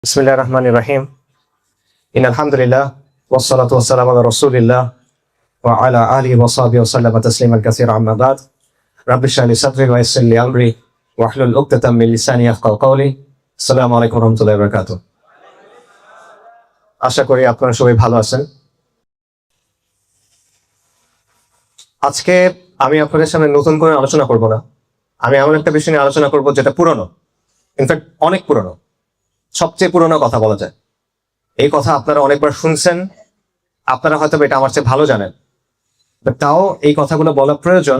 বিসমিল্লাহির রহমানির রহিম। ইন্নাল হামদুলিল্লাহ ওয়াসসালাতু ওয়াসসালামু আলা রাসূলিল্লাহ ওয়া আলা আলিহি ওয়া সাহবিহি ওয়া সাল্লামা তাসলিমান কাসীরা আম্মা বাদ। রাব্বি ইশরাহ লি সাদরি ওয়া ইয়াসসির লি আমরি ওয়াহলুল উকদাতাম মিন লিসানি ইয়াফকাহু কওলি। আসসালামু আলাইকুম ওয়া রাহমাতুল্লাহি ওয়া বারাকাতুহু। আশা করি আপনারা সবাই ভালো আছেন। আজকে আমি আপনাদের সামনে নতুন করে আলোচনা করব না। আমি এমন একটা বিষয় নিয়ে আলোচনা করব যেটা পুরনো, ইনফ্যাক্ট অনেক পুরনো, সবচেয়ে পুরনো কথা বলা যায়। এই কথা আপনারা অনেকবার শুনছেন, আপনারা হয়তো এটা আমার চেয়ে ভালো জানেন, বাট তাও এই কথাগুলো বলা প্রয়োজন,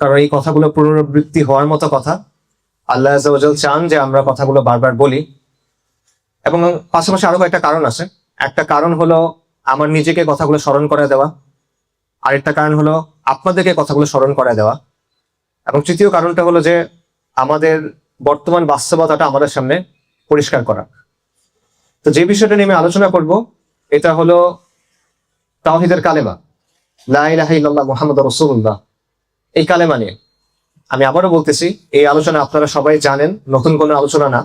কারণ এই কথাগুলো পুনরাবৃত্তি হওয়ার মতো কথা। আল্লাহ আযজা ওয়া জাল চান যে আমরা কথাগুলো বারবার বলি, এবং পাশাপাশি আরো একটা কারণ আছে। একটা কারণ হলো আমার নিজেকে কথাগুলো স্মরণ করে দেওয়া, আরেকটা কারণ হলো আপনাদেরকে কথাগুলো স্মরণ করে দেওয়া, এবং তৃতীয় কারণটা হলো যে আমাদের বর্তমান বাস্তবতাটা আমাদের সামনে পরিষ্কার করা। তো যে বিষয়টা নিয়ে আমি আলোচনা করব এটা হলো তাওহীদের কালেমা, লা ইলাহা ইল্লাল্লাহ মুহাম্মাদুর রাসূলুল্লাহ। এই কালেমা নিয়ে আমি আবারও বলতেছি, এই আলোচনা আপনারা সবাই জানেন, নতুন কোনো আলোচনা না।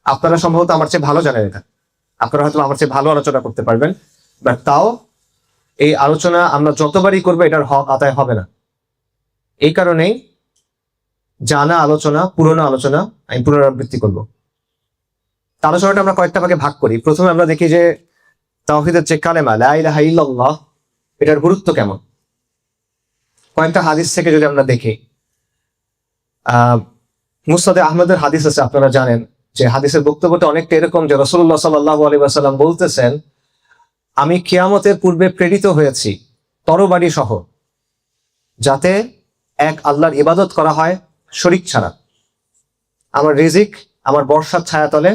আপনারা সম্ভবত আমার চেয়ে ভালো জানেন এটা, আপনারা হয়তো আমার চেয়ে ভালো আলোচনা করতে পারবেন, বাট তাও এই আলোচনা আমরা যতবারই করবো এটার হক আদায় হবে না। এই কারণেই জানা আলোচনা, পুরনো আলোচনা আমি পুনরাবৃত্তি করবো। আলোচনাটা আমরা কয়েকটা ভাগে ভাগ করি। প্রথমে আমরা দেখি যে তাওহীদের যে কালেমা লা ইলাহা ইল্লাল্লাহ, এটার গুরুত্ব কেমন। কয়েকটা হাদিস থেকে যদি আমরা দেখি, মুসনাদে আহমদের হাদিস আছে, আপনারা জানেন যে হাদিসের বক্তব্যটা অনেকটা এরকম যে রাসূলুল্লাহ সাল্লাল্লাহু আলাইহি ওয়াসাল্লাম বলতেছেন, আমি কিয়ামতের পূর্বে প্রেরিত হয়েছি তরবারি সহ, যাতে এক আল্লাহর ইবাদত করা হয় শরীক ছাড়া। আমার রিজিক আমার বর্ষার ছায়াতলে,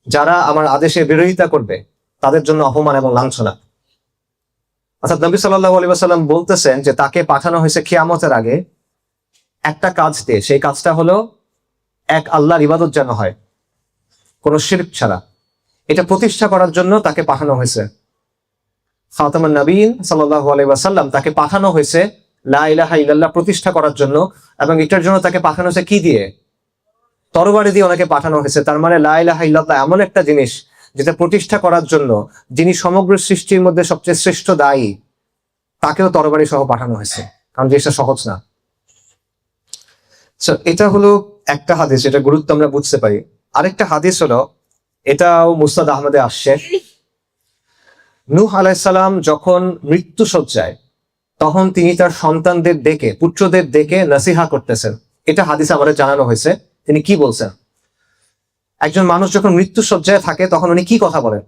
যারা আমার আদেশের বিরোধিতা করবে তাদের জন্য অপমান এবং লাঞ্ছনা। অর্থাৎ নবী সাল্লাল্লাহু আলাইহি ওয়াসাল্লাম বলতেছেন যে তাকে পাঠানো হয়েছে কিয়ামতের আগে একটা কাজ দিয়ে, সেই কাজটা হলো এক আল্লাহর ইবাদত যেন হয় কোনো শিরক ছাড়া। এটা প্রতিষ্ঠা করার জন্য তাকে পাঠানো হয়েছে। খাতামুন নবীন সাল্লাল্লাহু আলাইহি ওয়াসাল্লাম তাকে পাঠানো হয়েছে লা ইলাহা ইল্লাল্লাহ প্রতিষ্ঠা করার জন্য, এবং এটার জন্য তাকে পাঠানো হয়েছে কি দিয়ে? তরবারি দিয়ে ওনাকে পাঠানো হয়েছে। তার মানে লা ইলাহা ইল্লাল্লাহ এমন একটা জিনিস যেটা প্রতিষ্ঠা করার জন্য যিনি সমগ্র সৃষ্টির মধ্যে সবচেয়ে শ্রেষ্ঠ দায়ী, তাকেও তরবারি সহ পাঠানো হয়েছে, কারণ জিনিসটা সহজ না। এটা হলো একটা হাদিস, এটা গুরুত্ব আমরা বুঝতে পারি। আরেকটা হাদিস হলো, এটাও মুসনাদ আহমদে আসছে, নূহ আলাইহিস সালাম যখন মৃত্যু শয্যায়, তখন তিনি তার সন্তানদের ডেকে, পুত্রদের ডেকে নসিহা করতেছেন। এটা হাদিসে আমাদের জানানো হয়েছে। তিনি কি বলছেন? একজন মানুষ যখন মৃত্যু শয্যায় থাকে তখন উনি কি কথা বলেন?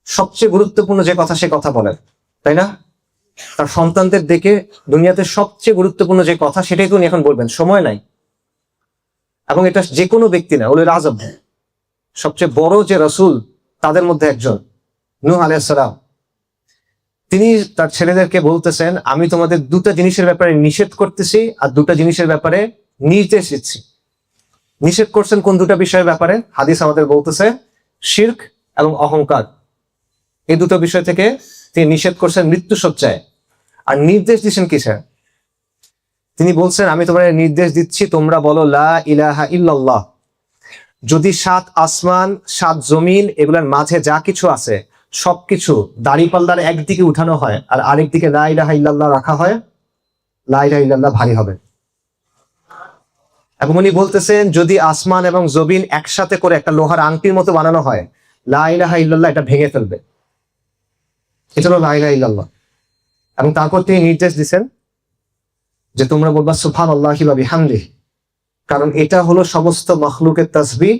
সবচেয়ে গুরুত্বপূর্ণ যে কথা, সে কথা বলেন, তাই না? তার সন্তানদের ডেকে দুনিয়াতে সবচেয়ে গুরুত্বপূর্ণ যে কথা, সেটাই তো উনি এখন বলবেন, সময় নাই। এবং এটা যে কোনো ব্যক্তি না, উলুল আযম, সবচেয়ে বড় যে রাসূল তাদের মধ্যে একজন নূহ আলাইহিস সালাম, তিনি তার ছেলেদেরকে বলতেছেন, আমি তোমাদের দুটা জিনিসের ব্যাপারে নিষেধ করতেছি আর দুটা জিনিসের ব্যাপারে নির্দেশ দিচ্ছি। নিষেধ করছেন কোন দুটা বিষয়ের ব্যাপারে? হাদিস আমাদের বলতেছে শিরক এবং অহংকার, এই দুটো বিষয় থেকে তিনি নিষেধ করছেন মৃত্যু শয্যায়। আর নির্দেশ দিচ্ছেন কিসে? তিনি বলছেন, আমি তোমাদের নির্দেশ দিচ্ছি, তোমরা বলো লা ইলাহা ইল্লাল্লাহ। যদি 7 আসমান 7 জমিন এগুলোর মাঝে যা কিছু আছে সবকিছু দাড়িপাল্লার একদিকে উঠানো হয় আর আরেক দিকে লা ইলাহা ইল্লাল্লাহ রাখা হয়, লা ইলাহা ইল্লাল্লাহ ভারী হবে। এবং উনি বলতেছেন, যদি আসমান এবং জমিন একসাথে করে একটা লোহার আংটির মতো বানানো হয়, লা ইলাহা ইল্লাল্লাহ এটা ভেঙে ফেলবে। এটা হলো লা ইলাহা ইল্লাল্লাহ। এবং তারপর তিনি নির্দেশ দিচ্ছেন যে তোমরা বলবা সুবহানাল্লাহি ওয়া বিহামদিহি, কারণ এটা হলো সমস্ত মাখলুকের তাসবিহ।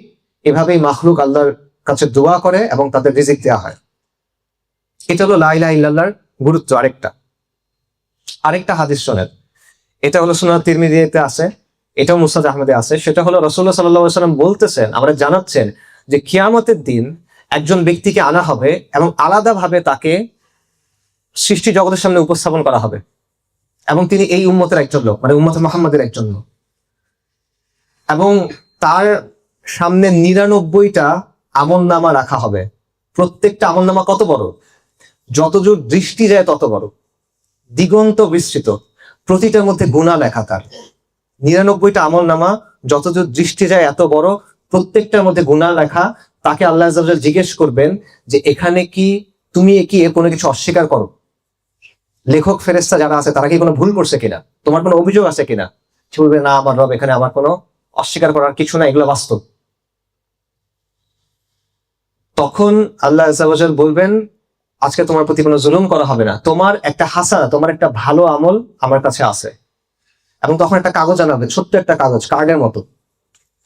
এভাবেই মাখলুক আল্লাহর কাছে দোয়া করে এবং তাদের রিজিক দেওয়া হয়। এটা হলো লা ইলাহা ইল্লাল্লাহর গুরুত্ব। আরেকটা হাদিস শোনেন, এটা হলো সুনান তিরমিজিতে আছে, এটাও মুসনাদ আহমদে আছে। সেটা হলো রাসূলুল্লাহ সাল্লাল্লাহু আলাইহি ওয়াসাল্লাম বলতেছেন, আমরা জানাচ্ছেন যে কিয়ামতের দিন একজন ব্যক্তিকে আনা হবে এবং আলাদাভাবে তাকে সৃষ্টি জগতের সামনে উপস্থাপন করা হবে, এবং তিনি এই উম্মতের একজন লোক, মানে উম্মতে মুহাম্মাদের একজন লোক। এবং তার সামনে 99টা আমলনামা রাখা হবে। প্রত্যেকটা আমলনামা কত বড়? যতদূর দৃষ্টি যায় তত বড়, দিগন্ত বিস্তৃত, প্রতিটার মধ্যে গুনাহ লেখা। তার 99টা আমলনামা যতদূর দৃষ্টি যায় এত বড়, প্রত্যেকটার মধ্যে গুনাহ লেখা, তাকে আল্লাহ আযজা ওয়া জাল জিজ্ঞেস করবেন যে এখানে কি তুমি কি এর কোনো কিছু অস্বীকার করো? লেখক ফেরেশতা যারা আছে তারা কি কোনো ভুল করছে কিনা, তোমার কোনো অভিযোগ আছে কিনা? সে বলবে না আমার রব, এখানে আমার কোনো অস্বীকার করার কিছু না, এগুলো বাস্তব। তখন আল্লাহ আযজা ওয়া জাল বলবেন আজকে তোমার প্রতি কোনো জুলুম করা হবে না, তোমার একটা হাসানা, তোমার একটা ভালো আমল আমার কাছে আছে। এবং তখন একটা কাগজ আনা হবে, ছোট্ট একটা কাগজ, কার্ডের মতো,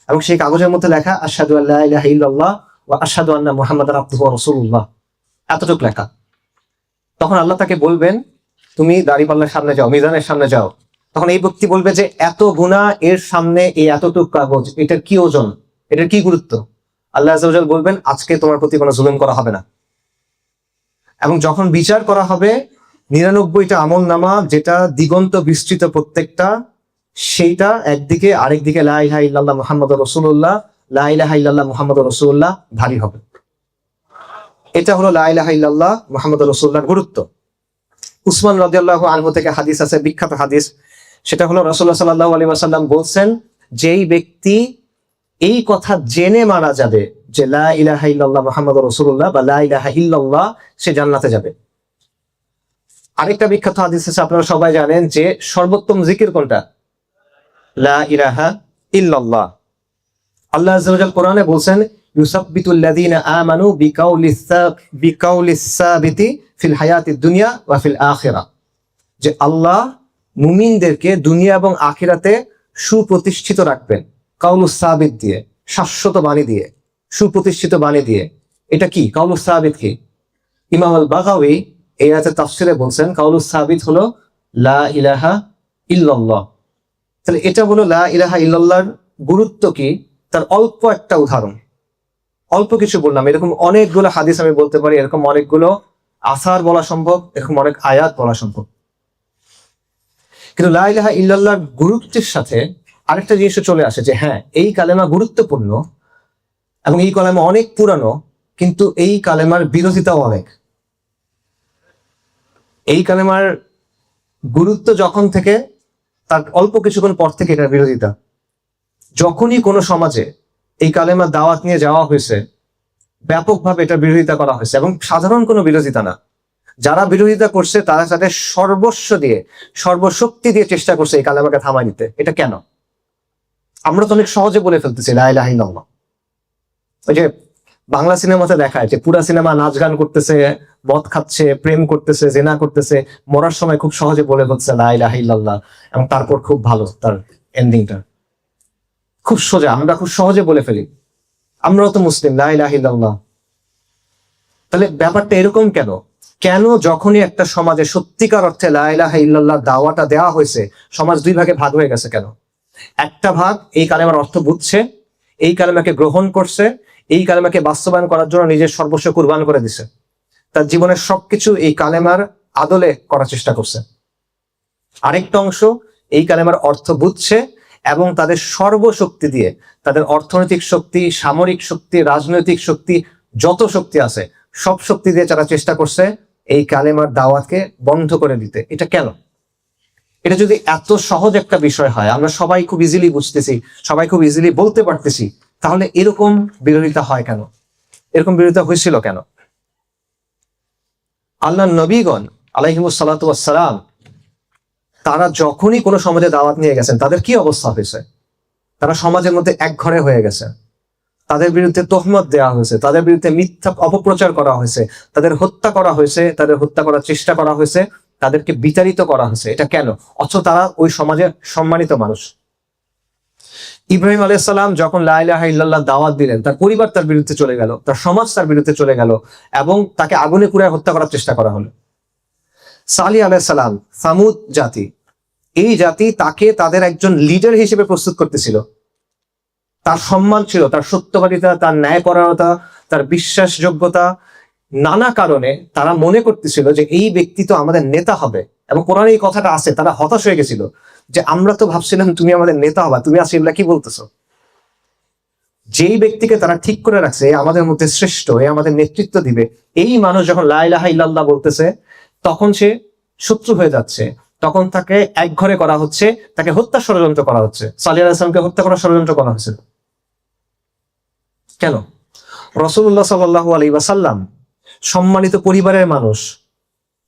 এবং সেই কাগজের মধ্যে লেখা আশহাদু আল্লা ইলাহা ইল্লাল্লাহ ওয়া আশহাদু আন্না মুহাম্মাদান আবদুহু ওয়া রাসূলুল্লাহ, এতটুকু লেখা। তখন আল্লাহ তাকে বলবেন তুমি দাঁড়িপাল্লার সামনে যাও, মিজানের সামনে যাও। তখন এই ব্যক্তি বলবে যে এত গুনাহ এর সামনে এই এতটুকু কাগজ, এটার কি ওজন, এটার কি গুরুত্ব? আল্লাহ আযজা ওয়া জাল বলবেন আজকে তোমার প্রতি কোনো জুলুম করা হবে না। এবং যখন বিচার করা হবে 99টা আমল নামা যেটা দিগন্ত বিস্তৃত প্রত্যেকটা, সেইটা একদিকে, আরেকদিকে লা ইলাহা ইল্লাল্লাহ মুহাম্মাদুর রাসূলুল্লাহ, লা ইলাহা ইল্লাল্লাহ মুহাম্মাদুর রাসূলুল্লাহ ভারী হবে। এটা হলো লা ইলাহা ইল্লাল্লাহ মুহাম্মাদুর রাসূলুল্লাহর গুরুত্ব। উসমান রাদিয়াল্লাহু আনহু থেকে হাদিস আছে, বিখ্যাত হাদিস, সেটা হলো রাসূলুল্লাহ সাল্লাল্লাহু আলাইহি ওয়াসাল্লাম বলছেন যেই ব্যক্তি এই কথা জেনে মারা যাবে যে লা ইলাহা ইল্লাল্লাহ মুহাম্মাদুর রাসূলুল্লাহ বা লা ইলাহা ইল্লাল্লাহ, সে জান্নাতে যাবে। আরেকটা বিখ্যাত হাদিস আছে, আপনারা সবাই জানেন যে সর্বোত্তম জিকির কোনটা? লা ইলাহা ইল্লাল্লাহ। আল্লাহ আযজা ওয়া জাল কোরআনে বলছেন ইউসাব্বিতুল লাযীনা আমানু বিকাউলিস সাবিতি ফিল হায়াতিদ দুনিয়া ওয়া ফিল আখিরাহ, যে আল্লাহ মুমিনদেরকে দুনিয়া এবং আখিরাতে সুপ্রতিষ্ঠিত রাখবেন কাউলুস সাবিত দিয়ে, শাশ্বত বাণী দিয়ে, সুপ্রতিষ্ঠিত বাণী দিয়ে। এটা কি কাউলুস সাবিত? কি ইমাম আল বাগাওয়ী এই আয়াতের তাফসিরে বলছেন কাউলুস সাবিত হলো লা ইলাহা ইল্লাল্লাহ। তাহলে এটা হলো লা ইলাহা ইল্লাল্লাহর গুরুত্ব কি, তার অল্প একটা উদাহরণ, অল্প কিছু বললাম। এরকম অনেকগুলো হাদিস আমি বলতে পারি, এরকম অনেকগুলো আসার বলা সম্ভব, এরকম অনেক আয়াত বলা সম্ভব। কিন্তু লা ইলাহা ইল্লাল্লাহর গুরুত্বের সাথে আরেকটা জিনিস চলে আসে যে হ্যাঁ এই কালেমা গুরুত্বপূর্ণ এবং এই কালেমা অনেক পুরানো, কিন্তু এই কালেমার বিরোধিতাও অনেক। এই কালেমার গুরুত্ব যখন থেকে তার অল্প কিছুক্ষণ পর থেকে এটার বিরোধিতা। যখনই কোনো সমাজে এই কালেমার দাওয়াত নিয়ে যাওয়া হয়েছে, ব্যাপকভাবে এটার বিরোধিতা করা হয়েছে, এবং সাধারণ কোনো বিরোধিতা না। যারা বিরোধিতা করছে তারা তাদের সর্বস্ব দিয়ে, সর্বশক্তি দিয়ে চেষ্টা করছে এই কালেমাকে থামাই দিতে। এটা কেন? আমরা তো অনেক সহজে বলে ফেলতেছি লা ইলাহা ইল্লাল্লাহ। ওই যে বাংলা সিনেমাতে দেখায় যে পুরা সিনেমা নাচ গান করতেছে, মদ খাচ্ছে, প্রেম করতেছে, জেনা করতেছে, মরার সময় খুব সহজে বলে ফেলছে লা ইলাহা ইল্লাল্লাহ, এবং তারপর খুব ভালো তার এন্ডিংটা, খুব সোজা, আমরা খুব সহজে বলে ফেলি। আমরাও তো মুসলিম, লা ইলাহা ইল্লাল্লাহ। তাহলে ব্যাপারটা এরকম কেন? কেন যখনই একটা সমাজে সত্যিকার অর্থে লা ইলাহা ইল্লাল্লাহ দাওয়াটা দেওয়া হয়েছে, সমাজ দুই ভাগে ভাগ হয়ে গেছে কেন? একটা ভাগ এই কালেমার অর্থ বুঝছে, এই কালেমাকে গ্রহণ করছে, এই কালেমাকে বাস্তবায়ন করার জন্য নিজের সর্বস্ব কুরবান করে দিছে, তার জীবনের সবকিছু এই কালেমার আদলে করার চেষ্টা করছে। আরেকটা অংশ এই কালেমার অর্থ বুঝছে এবং তাদের সর্বশক্তি দিয়ে, তাদের অর্থনৈতিক শক্তি, সামরিক শক্তি, রাজনৈতিক শক্তি, যত শক্তি আছে সব শক্তি দিয়ে তারা চেষ্টা করছে এই কালেমার দাওয়াতকে বন্ধ করে দিতে। এটা কেন? এটা যদি এত সহজ একটা বিষয় হয়, আমরা সবাই খুব ইজিলি বুঝতেছি, সবাই খুব ইজিলি বলতে পারতেছি, তাহলে এরকম বিরোধিতা হয় কেন? এরকম বিরোধিতা হয়েছিল কেন? আল্লাহ নবীগণ আলাইহিমুস সালাতু ওয়াস সালাম তারা যখনই কোনো সমাজে দাওয়াত নিয়ে গেছেন, তাদের কি অবস্থা হয়েছে? তারা সমাজের মধ্যে এক ঘরে হয়ে গেছে, তাদের বিরুদ্ধে তহমত দেওয়া হয়েছে, তাদের বিরুদ্ধে মিথ্যা অপপ্রচার করা হয়েছে, তাদের হত্যা করা হয়েছে, তাদের হত্যা করার চেষ্টা করা হয়েছে, তাদেরকে বিতাড়িত করা হয়েছে। এটা কেন? অথচ তারা ওই সমাজের সম্মানিত মানুষ। ইব্রাহিম আলাইহিস সালাম যখন লা ইলাহা ইল্লাল্লাহ দাওয়াত দিলেন, তার পরিবার তার বিরুদ্ধে চলে গেল, তার সমাজ তার বিরুদ্ধে চলে গেল, এবং তাকে আগুনে পুড়ায় হত্যা করার চেষ্টা করা হলো। সালিহ আলাইহিস সালাম, সামুদ জাতি, এই জাতি তাকে তাদের একজন লিডার হিসেবে প্রস্তুত করতেছিল। তার সম্মান ছিল, তার সত্যবাদিতা, তার ন্যায়পরায়ণতা, তার বিশ্বাসযোগ্যতা, নানা কারণে তারা মনে করতেছিল যে এই ব্যক্তি তো আমাদের নেতা হবে। এবং কোরআনে এই কথাটা আছে, তারা হতাশ হয়ে গেছিল যে আমরা তো ভাবছিলাম তুমি আমাদের নেতা হবা, তুমি আজকে এগুলা কি বলতেছো? যেই ব্যক্তিকে তারা ঠিক করে রাখছে আমাদের মধ্যে শ্রেষ্ঠ, এ আমাদের নেতৃত্ব দিবে, এই মানুষ যখন লা ইলাহা ইল্লাল্লাহ বলতেছে, তখন সে শত্রু হয়ে যাচ্ছে, তখন তাকে এক ঘরে করা হচ্ছে, তাকে হত্যা ষড়যন্ত্র করা হচ্ছে। সালিহ আলাইহিস সালামকে হত্যা করার ষড়যন্ত্র করা হয়েছিল। কেন? রাসূলুল্লাহ সাল্লাল্লাহু আলাইহি ওয়াসাল্লাম সম্মানিত পরিবারের মানুষ,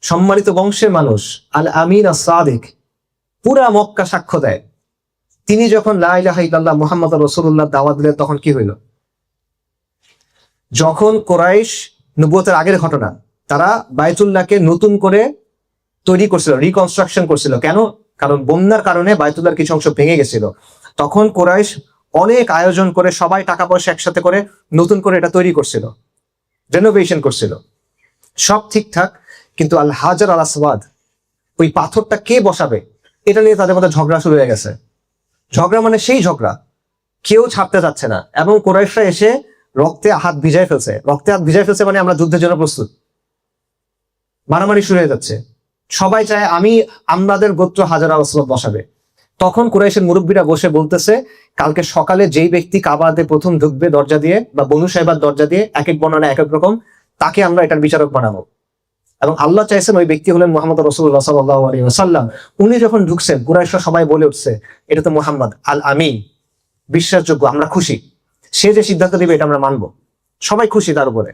সম্মানিত বংশের মানুষ, আল আমিন আস-সাদিক, পুরা মক্কা সাক্ষ্য দেয়। তিনি যখন লা ইলাহা ইল্লাল্লাহ মুহাম্মাদুর রাসূলুল্লাহ দাওয়াত দিলেন তখন কি হইল? যখন কুরাইশ, নবুয়তের আগের ঘটনা, তারা বায়তুল্লাহকে নতুন করে তৈরি করছিল, রিকনস্ট্রাকশন করছিল। কেন? কারণ বন্যার কারণে বায়তুল্লাহর কিছু অংশ ভেঙে গেছিল। তখন কুরাইশ অনেক আয়োজন করে সবাই টাকা পয়সা একসাথে করে নতুন করে এটা তৈরি করছিল, রেনোভেশন করছিল। সব ঠিকঠাক, কিন্তু আল হাজার আল আসওয়াদ, ওই পাথরটা কে বসাবে এটা নিয়ে তাদের মধ্যে ঝগড়া শুরু হয়ে গেছে। ঝগড়া মানে সেই ঝগড়া, কেউ ছাড়তে যাচ্ছে না। এবং কুরাইশরা এসে রক্তে হাত ভিজাই ফেলছে। রক্তে হাত ভিজাই ফেলছে মানে আমরা যুদ্ধের জন্য প্রস্তুত। মারামারি শুরু হয়ে যাচ্ছে। সবাই চায় আমাদের গোত্র হাজার আল আসওয়াদ বসাবে। তখন কুরাইশের মুরব্বীরা বসে বলতেছে, কালকে সকালে যেই ব্যক্তি কাবাতে প্রথম ঢুকবে দরজা দিয়ে, বা বনু সাইবার দরজা দিয়ে, এক এক বর্ণনা এক এক রকম, তাকে আমরা এটার বিচারক বানাবো। এবং আল্লাহ চাইছেন ওই ব্যক্তি হলেন মুহাম্মদ রাসূলুল্লাহ সাল্লাল্লাহু আলাইহি ওয়াসাল্লাম। উনি যখন ঢুকছেন কুরাইশরা সবাই বলে উঠছে, এটা তো মুহাম্মদ আল আমিন, বিশ্বাসযোগ্য, আমরা খুশি, সে যে সিদ্ধান্ত দিবে এটা আমরা মানবো। সবাই খুশি তার উপরে।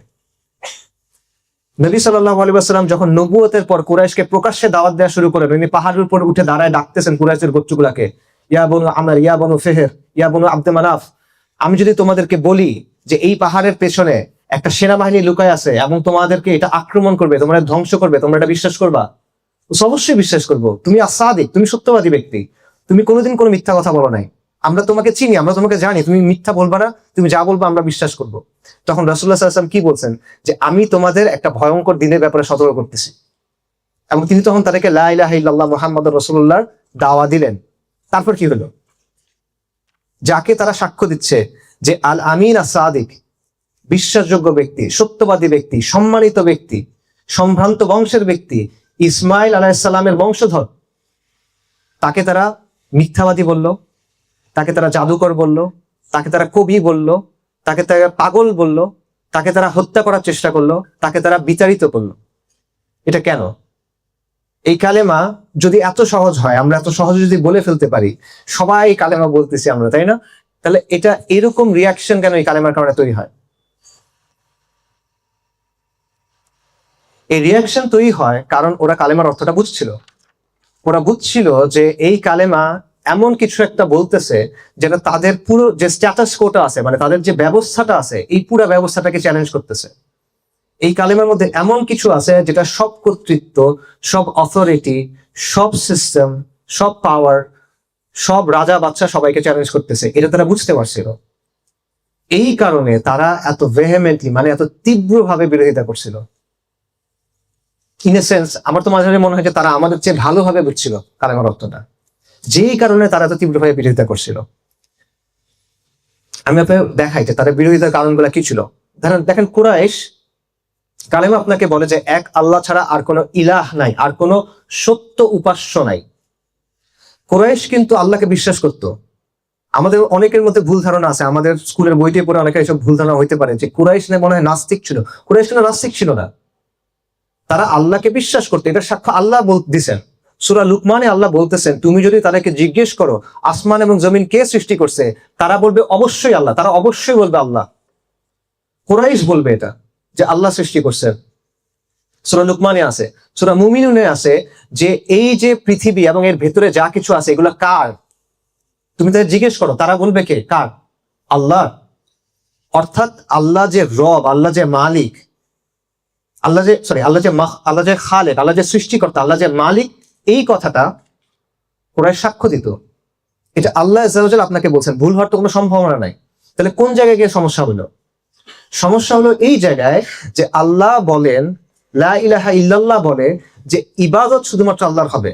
নবী সাল্লাল্লাহু আলাইহি ওয়াসাল্লাম যখন নবুয়তের পর কুরাইশকে প্রকাশ্যে দাওয়াত দেওয়া শুরু করেন, উনি পাহাড়ের উপর উঠে দাঁড়ায় ডাকতেছেন কুরাইশের গোত্রগুলাকে, ইয়া বনু আমর, ইয়া বনু ফেহের, ইয়া বনু আব্দে মানাফ, আমি যদি তোমাদেরকে বলি যে এই পাহাড়ের পেছনে একটা সেনাবাহিনী লুকায় আছে এবং তোমাদেরকে এটা আক্রমণ করবে, তোমরা ধ্বংস করবে, তোমরা এটা বিশ্বাস করবা? অবশ্যই বিশ্বাস করবো। তুমি আস-সাদিক, তুমি সত্যবাদী ব্যক্তি, তুমি কোনোদিন কোনো মিথ্যা কথা বলো নাই, আমরা তোমাকে চিনি, আমরা তোমাকে জানি, তুমি মিথ্যা বলবা না, তুমি যা বলবা আমরা বিশ্বাস করব। তখন রাসূলুল্লাহ সাল্লাল্লাহু আলাইহি ওয়াসাল্লাম কি বলছেন? যে আমি তোমাদের একটা ভয়ঙ্কর দিনের ব্যাপারে সতর্ক করতেছি। এবং তিনি তখন তাদেরকে লা ইলাহা ইল্লাল্লাহ মুহাম্মাদুর রাসূলুল্লাহর দাওয়া দিলেন। তারপর কি হলো? যাকে তারা সাক্ষ্য দিচ্ছে যে আল আমিন আস-সাদিক, বিশ্বাসযোগ্য ব্যক্তি, সত্যবাদী ব্যক্তি, সম্মানিত ব্যক্তি, সম্ভ্রান্ত বংশের ব্যক্তি, ইসমাইল আলাইহিস সালামের বংশধর, তাকে তারা মিথ্যাবাদী বলল, তাকে তারা জাদুকর বলল, তাকে তারা কবি বলল, তাকে তারা পাগল বলল, তাকে তারা হত্যা করার চেষ্টা করলো, তাকে তারা বিতাড়িত করলো। এটা কেন? এই কালেমা যদি এত সহজ হয়, আমরা এত সহজে যদি বলে ফেলতে পারি, সবাই কালেমা বলতেছি আমরা, তাই না? তাহলে এটা এরকম রিয়াকশন কেন এই কালেমার কারণে তৈরি হয়? এই রিয়াকশন তৈরি হয় কারণ ওরা কালেমার অর্থটা বুঝছিল। ওরা বুঝছিল যে এই কালেমা এমন কিছু একটা বলতেছে যেটা তাদের পুরো যে স্ট্যাটাস কোটা আছে, মানে তাদের যে ব্যবস্থাটা আছে, এই পুরো ব্যবস্থাটাকে চ্যালেঞ্জ করতেছে। এই কালেমার মধ্যে এমন কিছু আছে যেটা সব কর্তৃত্ব, সব অথরিটি, সব সিস্টেম, সব পাওয়ার, সব রাজা বাচ্চা সবাইকে চ্যালেঞ্জ করতেছে। এটা তারা বুঝতে পারছিল। এই কারণে তারা এত ভেহেমেন্টলি, মানে এত তীব্রভাবে বিরোধিতা করছিল। ইন এ সেন্স আমার তো মাঝে মাঝে মনে হয় যে তারা আমাদের চেয়ে ভালোভাবে বুঝছিল কালেমার অর্থটা, যেই কারণে তারা এত তীব্রভাবে বিরোধিতা করছিল। আমি আপনাকে দেখাই যে তাদের বিরোধিতার কারণগুলো কি ছিল। দেখেন কুরাইশ কালেমা আপনাকে বলে যে এক আল্লাহ ছাড়া আর কোনো ইলাহ নাই, আর কোনো সত্য উপাস্য নাই। কুরাইশ কিন্তু আল্লাহকে বিশ্বাস করত। আমাদের অনেকের মধ্যে ভুল ধারণা আছে, আমাদের স্কুলের বইতে পড়ে অনেকের এসব ভুল ধারণা হইতে পারে যে কুরাইশ মনে হয় নাস্তিক ছিল। কুরাইশ নাস্তিক ছিল না, তারা আল্লাহকে বিশ্বাস করতো। এটা সাক্ষ্য আল্লাহ দিছেন। সূরা লুকমানে আল্লাহ বলতেছেন, তুমি যদি তাদেরকে জিজ্ঞেস করো আসমান এবং জমিন কে সৃষ্টি করছে, তারা বলবে অবশ্যই আল্লাহ, তারা অবশ্যই বলবে আল্লাহ। কুরাইশ বলবে এটা যে আল্লাহ সৃষ্টি করছেন। সূরা লুকমানে আছে, সূরা মুমিনুনে আছে যে এই যে পৃথিবী এবং এর ভেতরে যা কিছু আছে এগুলা কার? তুমি তাদের জিজ্ঞেস করো, তারা বলবে কে? কার? আল্লাহ। অর্থাৎ আল্লাহ যে রব, আল্লাহ যে মালিক, আল্লাহ যে খালেক, আল্লাহ যে সৃষ্টিকর্তা, আল্লাহ যে মালিক, এই কথাটা কুরাইশ সাক্ষ্য দিত। এটা আল্লাহ আজ্জা ওয়া জাল্লা আপনাকে বলছেন, ভুল হওয়ার তো কোনো সম্ভাবনা নাই। তাহলে কোন জায়গায় গিয়ে সমস্যা হলো? সমস্যা হলো এই জায়গায় যে আল্লাহ বলেন, লা ইলাহা ইল্লাল্লাহ বলে যে ইবাদত শুধুমাত্র আল্লাহর হবে,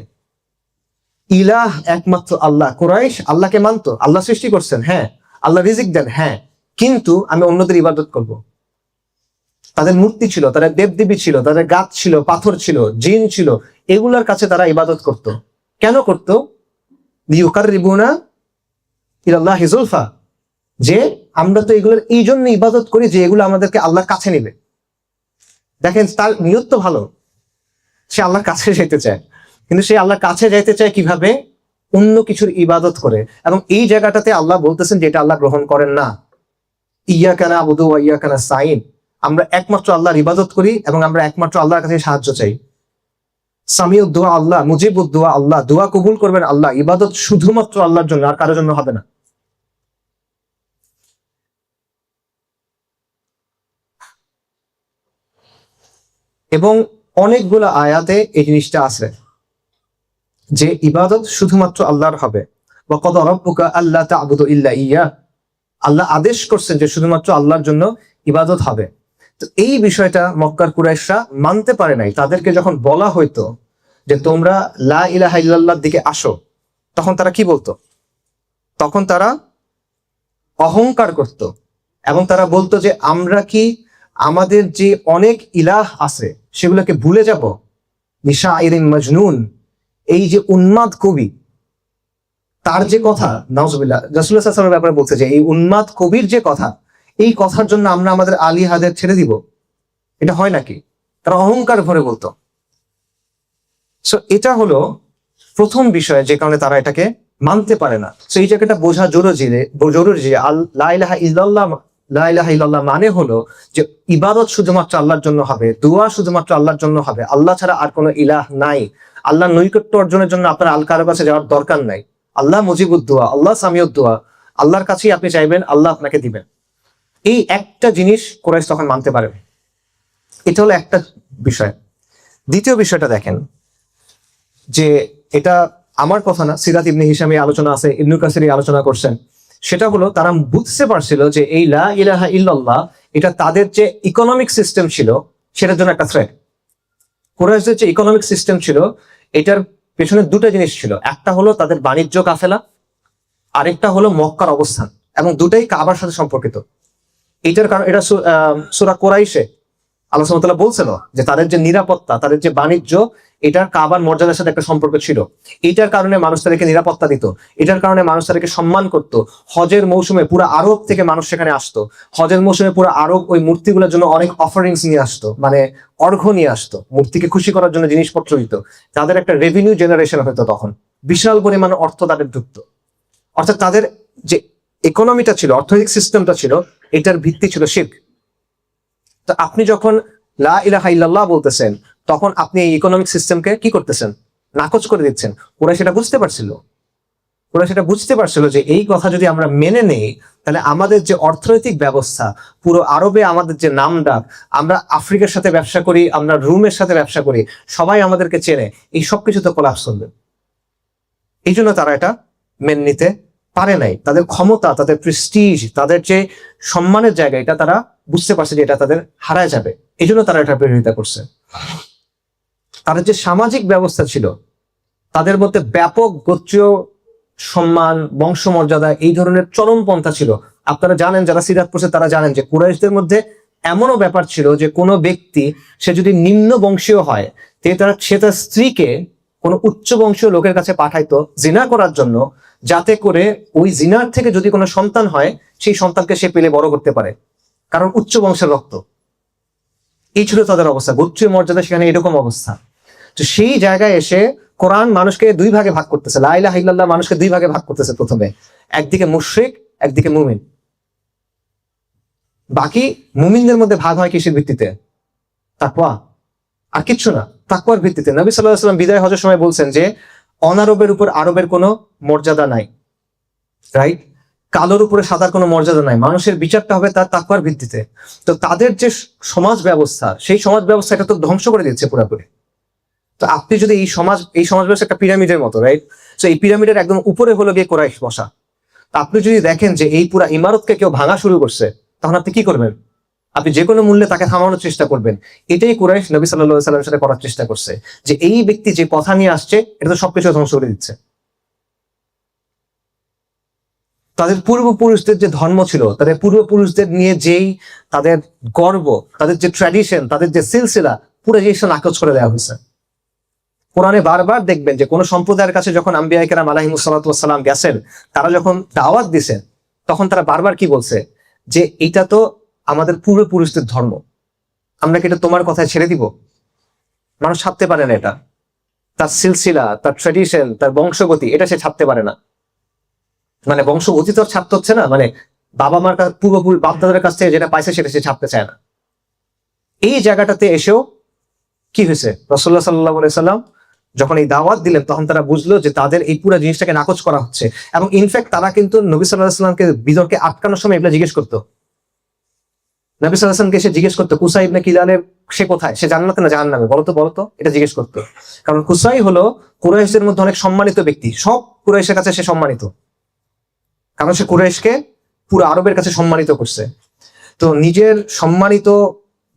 ইলাহ একমাত্র আল্লাহ। কুরাইশ আল্লাহকে মানতো, আল্লাহ সৃষ্টি করছেন, হ্যাঁ, আল্লাহ রিজিক দেন, হ্যাঁ, কিন্তু আমি অন্যদের ইবাদত করব। তাদের মূর্তি ছিল, তাদের দেবদেবী ছিল, তাদের গাছ ছিল, পাথর ছিল, জিন ছিল, এগুলার কাছে তারা ইবাদত করত। কেন করত? লিয়ুকাররিবুনা ইলাল্লাহি যুলফা, যে আমরা তো এগুলোর এই জন্য ইবাদত করি যে এগুলো আমাদেরকে আল্লাহর কাছে নেবে। দেখেন তার নিয়ত তো ভালো, সে আল্লাহর কাছে যেতে চায়, কিন্তু সে আল্লাহর কাছে যাইতে চায় কিভাবে? অন্য কিছুর ইবাদত করে। এবং এই জায়গাটাতে আল্লাহ বলতেছেন যে এটা আল্লাহ গ্রহণ করেন না। ইয়াকা না'বুদু ওয়া ইয়াকা নাস্তাঈন, আমরা একমাত্র আল্লাহর ইবাদত করি এবং আমরা একমাত্র আল্লাহর কাছে সাহায্য চাই। সামিউদ দুআ আল্লাহ, মুজিবুদ দুআ আল্লাহ, দোয়া কবুল করবেন আল্লাহ, ইবাদত শুধুমাত্র আল্লাহর জন্য, আর কারোর জন্য হবে না। এবং অনেকগুলো আয়াতে এই জিনিসটা আছে যে ইবাদত শুধুমাত্র আল্লাহর হবে। ওয়া ক্বাদা রাব্বুকা আল্লা তা'বুদু ইল্লা ইয়্যাহ, আল্লাহ আদেশ করছেন যে শুধুমাত্র আল্লাহর জন্য ইবাদত হবে। তো এই বিষয়টা মক্কার কুরাইশরা মানতে পারে নাই। তাদেরকে যখন বলা হইতো যে তোমরা লা ইলাহা ইল্লাল্লাহর দিকে আসো, তখন তারা কি বলতো? তখন তারা অহংকার করত এবং তারা বলতো যে আমরা কি আমাদের যে অনেক ইলাহ আছে সেগুলোকে ভুলে যাব? লিশাইরিন মাজনুন, এই যে উন্মাদ কবি, তার যে কথা, নাউজুবিল্লাহ, রাসূলুল্লাহ সাল্লাল্লাহু আলাইহি ওয়াসাল্লামের ব্যাপারে বলছে যে এই উন্মাদ কবির যে কথা, এই কথার জন্য আমরা আমাদের আলিহাদের ছেড়ে দিব? এটা হয় নাকি? তারা অহংকার ভরে বলতো। সো এটা হলো প্রথম বিষয় যে কারণে তারা এটাকে মানতে পারে না। সো এই জায়গাটা বোঝা জরুরি যে লা ইলাহা ইল্লাল্লাহ মানে হলো যে ইবাদত শুধুমাত্র আল্লাহর জন্য হবে, দোয়া শুধুমাত্র আল্লাহর জন্য হবে, আল্লাহ ছাড়া আর কোনো ইলাহ নাই। আল্লাহ নৈকট্য অর্জনের জন্য আপনার কারো কাছে যাওয়ার দরকার নাই। আল্লাহ মুজিবুদ দুআ, আল্লাহ সামিউদ দুআ, আল্লাহর কাছেই আপনি চাইবেন, আল্লাহ আপনাকে দিবেন। এই একটা জিনিস কুরাইশ তখন মানতে পারে। এটা হলো একটা বিষয়। দ্বিতীয় বিষয়টা দেখেন, যে এটা আমার কথা না, সিরাত ইবনে হিশামে আলোচনা আছে, ইবনে কাসির আলোচনা করছেন। সেটা হলো তারা বুঝতে পারছিল যে এই লা ইলাহা ইল্লাল্লাহ এটা তাদের যে ইকোনমিক সিস্টেম ছিল সেটার জন্য একটা থ্রেট। কুরাইশদের যে ইকোনমিক সিস্টেম ছিল এটার পেছনে দুটো জিনিস ছিল। একটা হলো তাদের বাণিজ্য কাফেলা, আরেকটা হলো মক্কার অবস্থান, এবং দুটাই কাবার সাথে সম্পর্কিত। এটার কারণ এটা সূরা কুরাইশে আল্লাহ সুবহানাহু ওয়া তাআলা বলছিল যে তাদের যে নিরাপত্তা, তাদের যে বাণিজ্য, এটার কাবার মর্যাদার সাথে একটা সম্পর্ক ছিল। এটার কারণে মানুষ তাদেরকে নিরাপত্তা দিত, এটার কারণে মানুষ তাদেরকে সম্মান করত। হজের মৌসুমে পুরো আরব থেকে মানুষ সেখানে আসতো। হজের মৌসুমে পুরো আরব ওই মূর্তিগুলোর জন্য অনেক অফারিংস নিয়ে আসতো, মানে অর্ঘ্য নিয়ে আসতো, মূর্তিকে খুশি করার জন্য জিনিসপত্র দিত। তাদের একটা রেভিনিউ জেনারেশন হতো তখন, বিশাল পরিমাণ অর্থ তাদের ঢুকত। অর্থাৎ তাদের যে ইকোনমিটা ছিল, অর্থনৈতিক সিস্টেমটা ছিল, এটার ভিত্তি ছিল শিরক। তো আপনি যখন লা ইলাহা ইল্লাল্লাহ বলতেছেন, তখন আপনি এই ইকোনমিক সিস্টেমকে কি করতেছেন? নাকচ করে দিচ্ছেন। ওরা সেটা বুঝতে পারছিল যে এই কথা যদি আমরা মেনে নেই, তাহলে আমাদের যে অর্থনৈতিক ব্যবস্থা, পুরো আরবে আমাদের যে নাম ডাক, আমরা আফ্রিকার সাথে ব্যবসা করি, আমরা রুমের সাথে ব্যবসা করি, সবাই আমাদেরকে চেনে, এই সবকিছু তো কোলাপস করবে। এই জন্য তারা এটা মেনে নিতে পারে নাই। তাদের ক্ষমতা, তাদের প্রেস্টিজ, তাদের যে সম্মানের জায়গা, এটা তারা বুঝতে পারছে যে এটা তাদের হারায় যাবে। এই জন্য তারা এটা বিরোধিতা করছে। তাদের যে সামাজিক ব্যবস্থা ছিল, তাদের মধ্যে ব্যাপক গোত্রীয় সম্মান, বংশমর্যাদা, এই ধরনের চরমপন্থা ছিল। আপনারা জানেন, যারা সিরাত পড়ছে তারা জানেন যে কুরাইশদের মধ্যে এমনও ব্যাপার ছিল যে কোনো ব্যক্তি সে যদি নিম্ন বংশীয় হয়, সে তার স্ত্রীকে কোনো উচ্চ বংশীয় লোকের কাছে পাঠাইতো জিনা করার জন্য, যাতে করে ওই জিনার থেকে যদি কোনো সন্তান হয়, সেই সন্তানকে সে পেলে বড় করতে পারে, কারণ উচ্চ বংশের রক্ত। এই ছিল তাদের অবস্থা, গোত্রীয় মর্যাদা সেখানে এরকম অবস্থা। তো সেই জায়গায় এসে কোরআন মানুষকে দুই ভাগে ভাগ করতেছে, লা ইলাহা ইল্লাল্লাহ মানুষকে দুই ভাগে ভাগ করতেছে। প্রথমে একদিকে মুশরিক, একদিকে মুমিন। বাকি মুমিনদের মধ্যে ভাগ হয় কিসের ভিত্তিতে? তাকওয়া, আর কিচ্ছু না, তাকওয়ার ভিত্তিতে। নবী সাল্লাল্লাহু আলাইহি ওয়াসাল্লাম বিদায় হজের সময় বলছেন যে অনারবের উপর আরবের কোনো মর্যাদা নাই, রাইট? কালোর উপরে সাদার কোনো মর্যাদা নাই, মানুষের বিচারটা হবে তার তাকওয়ার ভিত্তিতে। তো তাদের যে সমাজ ব্যবস্থা, সেই সমাজ ব্যবস্থা এটা তো ধ্বংস করে দিচ্ছে পুরোপুরি। তো আপনি যদি এই সমাজ ব্যবস্থা একটা পিরামিডের মতো, রাইট? তো এই পিরামিডের একদম উপরে হলো গিয়ে কুরাইশ বসা। তো আপনি যদি দেখেন যে এই পুরা ইমারতকে কেউ ভাঙা শুরু করছে, তখন আপনি কি করবেন? আপনি যে কোনো মূল্যে তাকে থামানোর চেষ্টা করবেন। এটাই কুরাইশ নবী সাল্লাল্লাহু আলাইহি ওয়াসাল্লামের সাথে করার চেষ্টা করছে, যে এই ব্যক্তি যে কথা নিয়ে আসছে, এটা তো সবকিছু ধ্বংস করে দিচ্ছে। তাদের পূর্বপুরুষদের যে ধর্ম ছিল, তাদের পূর্বপুরুষদের নিয়ে যেই তাদের গর্ব, তাদের যে ট্র্যাডিশন, তাদের যে সিলসিলা, পুরো জিনিসটা নাকচ করে দেওয়া হয়েছে। কোরআনে বারবার দেখবেন যে কোন সম্প্রদায়ের কাছে যখন আম্বিয়া কেরাম আলাইহিমুস সালাতু ওয়াস সালাম গেছেন, তারা যখন দাওয়াত দিছেন, তখন তারা বারবার কি বলছে? যে এটা তো আমাদের পূর্বপুরুষদের ধর্ম, আমরা কি এটা তোমার কথায় ছেড়ে দিব? মানুষ ছাড়তে পারে না এটা, তার সিলসিলা, তার ট্র্যাডিশন, তার বংশগতি, এটা সে ছাড়তে পারে না। মানে বংশগতি তো ছাড়তে হচ্ছে না, মানে বাবা মার পূর্বপুরী বাপদাদার কাছ থেকে যেটা পাইছে সেটা সে ছাপতে চায় না। এই জায়গাটাতে এসেও কি হয়েছে, রাসূলুল্লাহ সাল্লাল্লাহু আলাইহি সাল্লাম যখন এই দাওয়াত দিলেন তখন তারা বুঝলো যে তাদের এই পুরো জিনিসটাকে নাকচ করা হচ্ছে। এবং ইনফ্যাক্ট তারা কিন্তু নবী সাল্লাল্লাহু আলাইহি সাল্লামকে বিতর্কে আটকানোর সময় এগুলো জিজ্ঞেস করতো। নবী সাল্লাল্লাহু আলাইহি সাল্লামকে সে জিজ্ঞেস করতো কুসাই ইবনে কিলানের সে কোথায়, সে জান্নাতে না জাহান্নামে, বলতো এটা জিজ্ঞেস করতো। কারণ কুসাই হলো কুরাইশদের মধ্যে অনেক সম্মানিত ব্যক্তি, সব কুরাইশের কাছে সে সম্মানিত, কারণ সে কুরাইশকে পুরো আরবের কাছে সম্মানিত করছে। তো নিজের সম্মানিত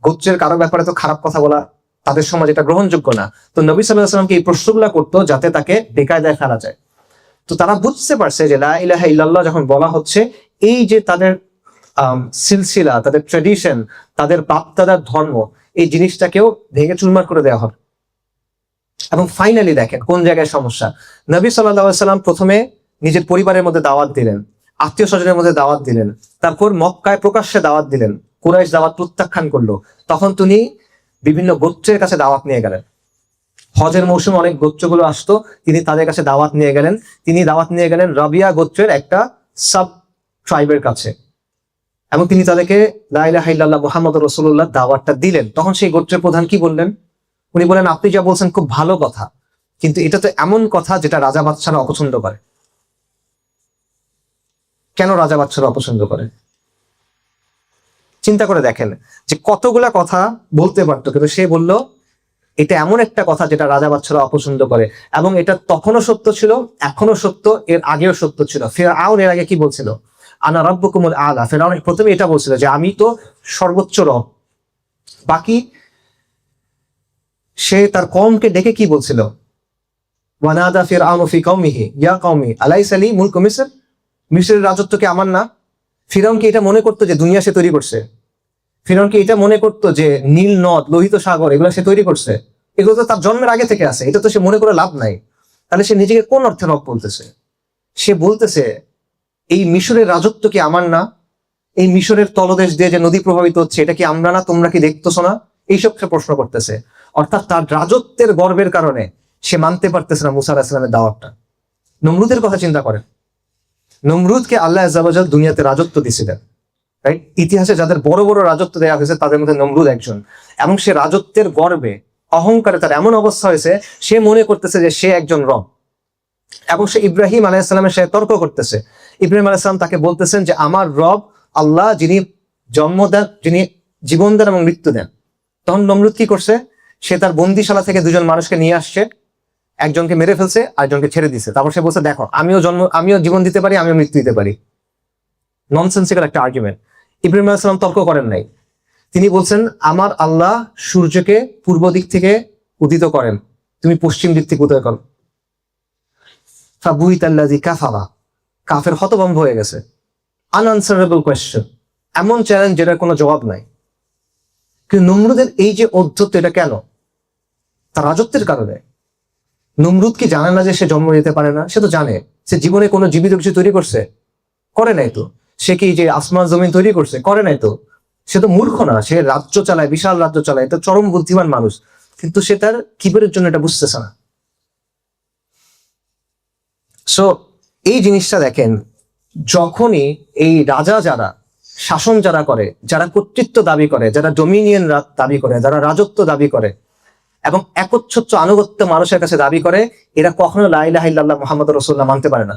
গোত্রের কারো ব্যাপারে তো খারাপ কথা বলা তাদের সমাজে এটা গ্রহণযোগ্য না। তো নবী সাল্লাল্লাহু আলাইহি সাল্লামকে এই প্রশ্নগুলো করতো যাতে তাকে বেকায়দায় ফেলা যায়। তো তারা বুঝতে পারছে যে লা ইলাহা ইল্লাল্লাহ যখন বলা হচ্ছে, এই যে তাদের সিলসিলা, তাদের ট্রেডিশন, তাদের বাপ-দাদার ধর্ম, এই জিনিসটাকেও ভেঙে চুরমার করে দেওয়া হবে। এবং ফাইনালি দেখেন কোন জায়গায় সমস্যা। নবী সাল্লাল্লাহু আলাইহি সাল্লাম প্রথমে নিজের পরিবারের মধ্যে দাওয়াত দিলেন, আত্মীয় স্বজনের মধ্যে দাওয়াত দিলেন, তারপর মক্কায় প্রকাশ্যে দাওয়াত দিলেন, কুরাইশ দাওয়াত প্রত্যাখ্যান করলো। তখন তিনি বিভিন্ন গোত্রের কাছে দাওয়াত নিয়ে গেলেন। হজের মৌসুমে অনেক গোত্রগুলো আসতো, তিনি তাদের কাছে দাওয়াত নিয়ে গেলেন। তিনি দাওয়াত নিয়ে গেলেন রাবিয়া গোত্রের একটা সাব ট্রাইবের কাছে, এবং তিনি তাদেরকে লা ইলাহা ইল্লাল্লাহ মুহাম্মাদুর রাসূলুল্লাহ দাওয়াতটা দিলেন। তখন সেই গোত্রের প্রধান কি বললেন? উনি বলেন, আপনি যা বলছেন খুব ভালো কথা, কিন্তু এটা তো এমন কথা যেটা রাজা বাদশারা অপছন্দ করে। কেন রাজা বাদশারা অপছন্দ করে? চিন্তা করে দেখেন যে কতগুলা কথা বলতে পারতো, কিন্তু সে বলল এটা এমন একটা কথা যেটা রাজা বাদশারা অপছন্দ করে। এবং এটা তখনও সত্য ছিল, এখনো সত্য, এর আগেও সত্য ছিল। ফিরআউন এর আগে কি বলছিল? আনা রাব্বুকুমুল আলা। ফিরআউন প্রথমে এটা বলছিল যে আমি তো সর্বোচ্চ রব। বাকি সে তার কওমকে ডেকে কি বলছিল? ওয়ানাদা ফিরআউনু ফি কওমিহি ইয়া কওমি আলাইসা লি মুলকু মিসর। মিসরের রাজত্ব কি আমার না? ফিরআউন কি এটা মনে করতো যে দুনিয়া সে তৈরি করছে? ফিরআউন কি এটা মনে করতো যে নীল নদ, লোহিত সাগর এগুলো সে তৈরি করছে? এগুলো তো তার জন্মের আগে থেকে আছে, এটা তো সে মনে করে লাভ নাই। তাহলে সে নিজেকে কোন অর্থে রব বলতেছে? সে বলতেছে এই মিশরের রাজত্ব কি আমার না? এই মিশরের তলদেশ দিয়ে যে নদী প্রভাবিত হচ্ছে এটা কি আমরা না? তোমরা কি দেখতেছো না? এইসব সে প্রশ্ন করতেছে। অর্থাৎ তার রাজত্বের গর্বের কারণে সে মানতে পারতেছে না মুসা আলাইহিস সালামের দাওয়াতটা। নমরুদের কথা চিন্তা করেন। নমরুদকে আল্লাহ আযজা ওয়া জাল দুনিয়াতে রাজত্ব দিয়েছিলেন, রাইট? ইতিহাসে যাদের বড় বড় রাজত্ব দেওয়া হয়েছে তাদের মধ্যে নমরুদ একজন। এবং সে রাজত্বের গর্বে, অহংকারে তার এমন অবস্থা হয়েছে সে মনে করতেছে যে সে একজন রব। এবং সে ইব্রাহিম আলাইহিস সালামের সাথে তর্ক করতেছে। ইব্রাহিম আলাইহিস সালাম তাকে বলতেছেন যে আমার রব আল্লাহ, যিনি জন্ম দেন, যিনি জীবন দেন এবং মৃত্যু দেন। তখন নমরুদ কি করছে? সে তার বন্দিশালা থেকে দুজন মানুষকে নিয়ে আসছে, একজনকে মেরে ফেলছে, আরেকজনকে ছেড়ে দিছে। তারপর সে বলছে দেখো আমিও জীবন দিতে পারি, আমিও মৃত্যু দিতে পারি। ননসেন্সিক্যাল একটা আর্গুমেন্ট। ইব্রাহিম আলাইহিস সালাম তর্ক করেন নাই। তিনি বলছেন আমার আল্লাহ সূর্যকে পূর্ব দিক থেকে উদিত করেন, তুমি পশ্চিম দিক থেকে উদয় করো। ফাবুহিতাল্লাযী কাফারা, কাফের হতভম্ব হয়ে গেছে। আনআনসারেবল কোয়েশ্চেন, এমন চ্যালেঞ্জ যেটার কোনো জবাব নাই। কিন্তু নমরুদের এই যে অধ্যত্ব, এটা কেন? তার রাজত্বের কারণে। নমরুদ কি জানে না যে সে জন্ম নিতে পারে না? সে তো জানে। সে জীবনে কোনো জীবিত কিছু তৈরি করছে? করে নাই তো। সে কি যে আসমান জমিন তৈরি করছে? করে নাই তো। সে তো মূর্খ না, সে রাজ্য চালায়, বিশাল রাজ্য চালায়, এটা চরম বুদ্ধিমান মানুষ। কিন্তু সে তার কিবরের জন্য এটা বুঝতেছে না। সো এই জিনিসটা দেখেন, যখনই এই রাজা যারা শাসন যারা করে, যারা কর্তৃত্ব দাবি করে, যারা ডোমিনিয়ন দাবি করে, যারা রাজত্ব দাবি করে এবং একচ্ছত্র আনুগত্য মানুষের কাছে দাবি করে, এরা কখনো লা ইলাহা ইল্লাল্লাহ মুহাম্মাদুর রাসূলুল্লাহ মানতে পারে না।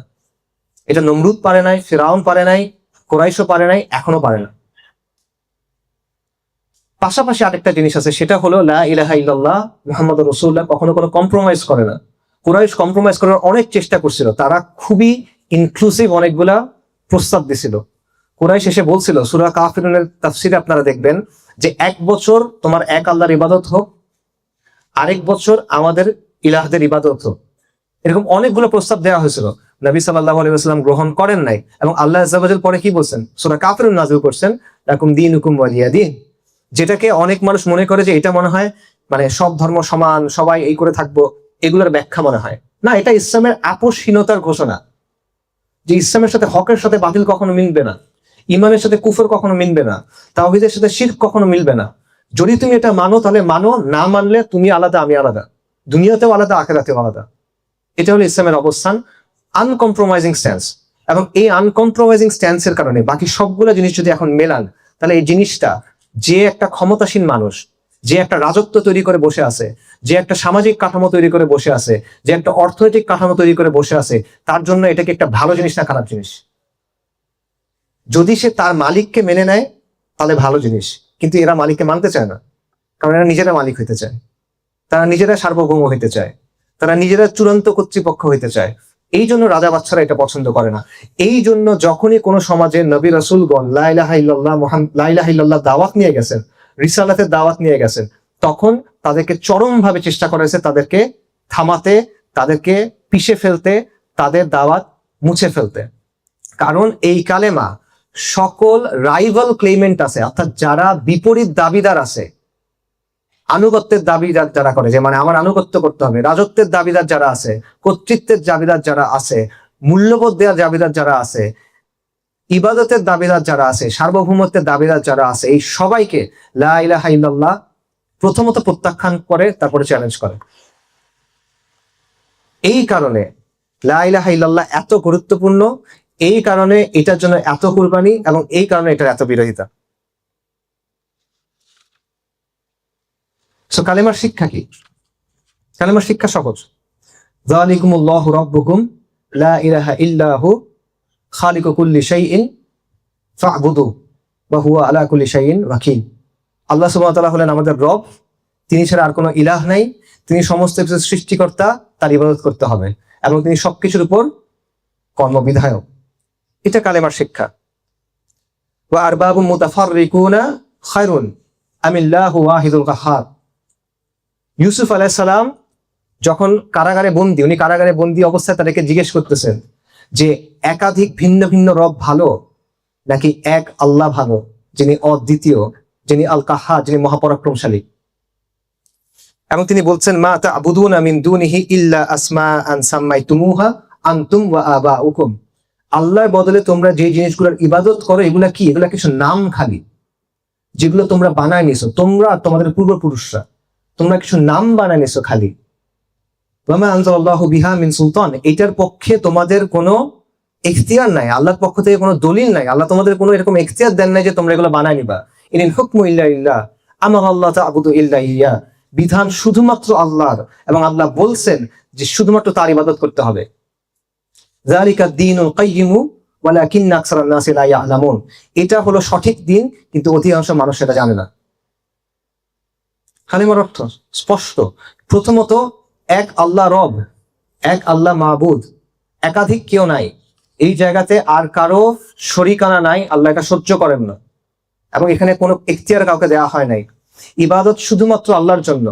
এটা নমরুদ পারে নাই, ফিরআউন পারে নাই, কুরাইশও পারে নাই, এখনো পারে না। পাশাপাশি আরেকটা জিনিস আছে, সেটা হলো লা ইলাহা ইল্লাল্লাহ মুহাম্মাদুর রাসূলুল্লাহ কখনো কোনো কম্প্রোমাইজ করে না। কুরাইশ কম্প্রোমাইজ করার অনেক চেষ্টা করছিল, তারা খুবই ইনক্লুসিভ অনেকগুলা প্রস্তাব দিছিল। কুরাইশ এসে বলছিল, সূরা কাফিরুনের তাফসিরে আপনারা দেখবেন যে 1 বছর তোমার এক আল্লাহর ইবাদত হোক, আরেক বছর আমাদের ইলাহদের ইবাদত হোক। এরকম অনেকগুলো প্রস্তাব দেওয়া হয়েছিল, নবী সাল্লাল্লাহু আলাইহি ওয়াসাল্লাম গ্রহণ করেন নাই। এবং আল্লাহ আযজা ওয়া জাল পরে কি বলছেন? সূরা কাফিরুন নাযিল করছেন, লাকুম দীনুকুম ওয়ালিয়া দীন। যেটাকে অনেক মানুষ মনে করে যে এটা মনে হয় মানে সব ধর্ম সমান, সবাই এই করে থাকবো, এগুলোর ব্যাখ্যা মনে হয় না। এটা ইসলামের আপোষহীনতার ঘোষণা, যে ইসলামের সাথে হকের সাথে বাতিল কখনো মিলবে না, ইমানের সাথে কুফর কখনো মিলবে না, তাওহীদের সাথে শিরক কখনো মিলবে না। যদি তুমি এটা মানো তাহলে মানো, না মানলে তুমি আলাদা, আমি আলাদা, দুনিয়াতেও আলাদা, আখিরাতেও আলাদা। এটা হলো ইসলামের অবস্থান, আনকম্প্রোমাইজিং স্ট্যান্স। এবং এই আনকম্প্রোমাইজিং স্ট্যান্সের কারণে বাকি সবগুলো জিনিস যদি এখন মেলান, তাহলে এই জিনিসটা, যে একটা ক্ষমতাসীন মানুষ, যে একটা রাজত্ব তৈরি করে বসে আছে, যে একটা সামাজিক কাঠামো তৈরি করে বসে আছে, যে একটা অর্থনৈতিক কাঠামো তৈরি করে বসে আছে, তার জন্য এটাকে একটা ভালো জিনিস না খারাপ জিনিস? যদি সে তার মালিককে মেনে নেয় তাহলে ভালো জিনিস, কিন্তু এরা মালিককে মানতে চায় না, কারণ এরা নিজেরা মালিক হইতে চায়, তারা নিজেরা সার্বভৌম হইতে চায়, তারা নিজেরা চূড়ান্ত কর্তৃপক্ষ হইতে চায়। এই জন্য রাজা বাচ্চারা এটা পছন্দ করে না। এই জন্য যখনই কোনো সমাজে নবী রাসূলগণ লা ইলাহা ইল্লাল্লাহ লা ইলাহা ইল্লাল্লাহ দাওয়াত নিয়ে গেছেন, রিসালাতের দাওয়াত নিয়ে গেছেন, তখন তাদেরকে চরমভাবে চেষ্টা করা হয়েছে তাদেরকে থামাতে, তাদেরকে পিষে ফেলতে, তাদের দাওয়াত মুছে ফেলতে। কারণ এই কালেমা সকল রাইভাল ক্লেমেন্ট আছে, অর্থাৎ যারা বিপরীত দাবিদার আছে, আনুগত্যের দাবিদার যারা করে, যে মানে আমার আনুগত্য করতে হবে, রাজত্বের দাবিদার যারা আছে, কর্তৃত্বের দাবিদার যারা আছে, মূল্যবোধ দেওয়ার দাবিদার যারা আছে, ইবাদতের দাবিদার যারা আছে, সার্বভৌমত্বের দাবিদার যারা আছে, এই সবাইকে লা ইলাহা ইল্লাল্লাহ প্রথমত প্রত্যাখ্যান করে, তারপরে চ্যালেঞ্জ করে। এই কারণে লা ইলাহা ইল্লাল্লাহ এত গুরুত্বপূর্ণ, এই কারণে এটার জন্য এত কুরবানি, এবং এই কারণে এটার এত বিরোধিতা। সো কালেমার শিক্ষা কি? কালেমার শিক্ষা সহজ। যালিকুমুল্লাহু রাব্বুকুম লা ইলাহা ইল্লা হু খালিকু কুল্লি শাইইন ফা'বুদু ওয়া হুয়া আলা কুল্লি শাইইন ওয়াকিল। আল্লাহ সুবহানাহু ওয়া তাআলা হলেন আমাদের রব, তিনি ছাড়া আর কোনো ইলাহ নাই, তিনি সমস্ত কিছুর সৃষ্টিকর্তা, তার ইবাদত করতে হবে, এবং তিনি সবকিছুর উপর কর্মবিধায়ক। এটা কালেমার শিক্ষা। ওয়া আরবাবুম মুতাফাররিকুনা খায়রুন আমিল্লাহু ওয়াহিদুল কাহ্হার। ইউসুফ আলাইহিস সালাম যখন কারাগারে বন্দী, উনি কারাগারে বন্দী অবস্থায় তাদেরকে জিজ্ঞেস করতেছেন যে একাধিক ভিন্ন ভিন্ন রব ভালো নাকি এক আল্লাহ ভালো, যিনি অদ্বিতীয়, যিনি আল কাহ্হার, যিনি মহাপরাক্রমশালী। এবং তিনি বলছেন মা তা'বুদুনা মিন দুনিহি ইল্লা আসমাআন সাম্মাইতুমুহা আনতুম ওয়া আবাউকুম। আল্লাহর বদলে তোমরা যে জিনিসগুলোর ইবাদত করো, এগুলা কি? এগুলা কিছু নাম খালি, যেগুলো তোমরা বানায় নিছো, তোমরা আর তোমাদের পূর্বপুরুষরা, তোমরা কিছু নাম বানায় নিছো খালি। ওয়া মা আনজালাল্লাহু বিহা মিন সুলতান। এটার পক্ষে তোমাদের কোনো ইখতিয়ার নাই, আল্লাহর পক্ষ থেকে কোনো দলিল নাই, আল্লাহ তোমাদের কোনো এরকম ইখতিয়ার দেন নাই যে তোমরা এগুলো বানায় নিবা। ইনিল হুকমু ইল্লা লিল্লাহ আমারা আল্লাহ তা'বুদু ইল্লা ইয়া। বিধান শুধুমাত্র আল্লাহর, এবং আল্লাহ বলছেন যে শুধুমাত্র তার ইবাদত করতে হবে। যালিকা দ্বীনুল কাইয়্যিমু ওয়ালাকিন্না আকসারান নাসি লা ইয়ালামুন। এটা হলো সঠিক দিন, কিন্তু অধিকাংশ মানুষ সেটা জানে না। কালেমার অর্থ স্পষ্ট। প্রথমত এক আল্লাহ রব, এক আল্লাহ মাবুদ, একাধিক কেউ নাই, এই জায়গাতে আর কারো শরিকানা নাই, আল্লাহ এটা সহ্য করেন না, এবং এখানে কোনো ইখতিয়ার কাউকে দেওয়া হয় নাই। ইবাদত শুধুমাত্র আল্লাহর জন্য।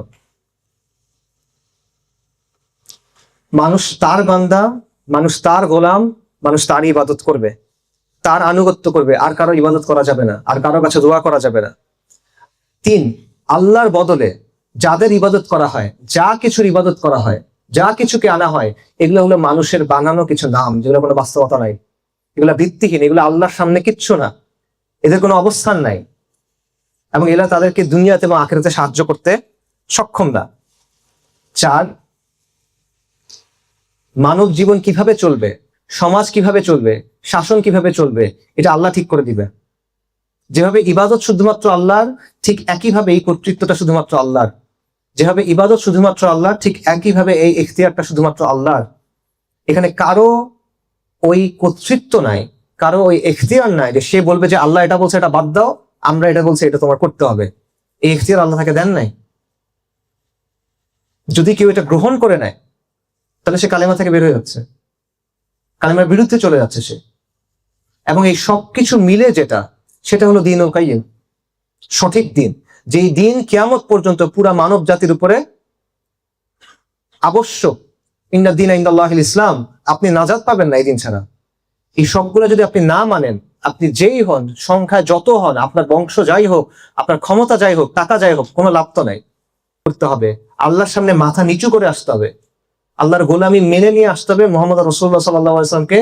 মানুষ তার বান্দা, মানুষ তার গোলাম, মানুষ তার ইবাদত করবে, তার আনুগত্য করবে, আর কারো ইবাদত করা যাবে না, আর কারো কাছে দোয়া করা যাবে না। 3, আল্লাহর বদলে যাদের ইবাদত করা হয়, যা কিছুর ইবাদত করা হয়, যা কিছুকে আনা হয়, এগুলো হলো মানুষের বানানো কিছু নাম, যেগুলো কোনো বাস্তবতা নাই, এগুলো ভিত্তিহীন, এগুলো আল্লাহর সামনে কিচ্ছু না, এদের কোনো অবস্থান নাই, এবং এরা তাদেরকে দুনিয়াতে এবং আখিরাতে সাহায্য করতে সক্ষম না। 4, মানব জীবন কিভাবে চলবে, সমাজ কিভাবে চলবে, শাসন কিভাবে চলবে, এটা আল্লাহ ঠিক করে দিবে। যেভাবে ইবাদত শুধুমাত্র আল্লাহর, ঠিক একইভাবে এই কর্তৃত্বটা শুধুমাত্র আল্লাহর। যেভাবে ইবাদত শুধুমাত্র আল্লাহর, ঠিক একইভাবে এই ইখতিয়ারটা শুধুমাত্র আল্লাহর। এখানে কারো ওই কর্তৃত্ব নাই, কারো ওই ইখতিয়ার নাই যে সে বলবে যে আল্লাহ এটা বলছে এটা বাদ দাও, আমরা এটা বলছি এটা তোমার করতে হবে। এই ইখতিয়ার আল্লাহ তাকে দেন নাই। যদি কেউ এটা গ্রহণ করে নেয়, তাহলে সে কালেমা থেকে বের হয়ে যাচ্ছে, কালেমার বিরুদ্ধে চলে যাচ্ছে সে। এবং এই সবকিছু মিলে যেটা, সেটা হলো দ্বীনুল কাইয়্যিম, সঠিক দিন, যেই দিন কিয়ামত পর্যন্ত পুরা মানব জাতির উপরে আবশ্যক। ইন্না দীনা ইনদাল্লাহিল ইসলাম। আপনি নাজাত পাবেন না এই দিন ছাড়া। এই সবগুলো যদি আপনি না মানেন, আপনি যেই হন, সংখ্যায় যত হন, আপনার বংশ যাই হোক, আপনার ক্ষমতা যাই হোক, টাকা যাই হোক, কোনো লাভ তো নাই। করতে হবে আল্লাহর সামনে মাথা নিচু করে আসতে হবে, আল্লাহর গোলামি মেনে নিয়ে আসতে হবে, মুহাম্মদ রাসূলুল্লাহ সাল্লাল্লাহু আলাইহি ওয়াসাল্লামকে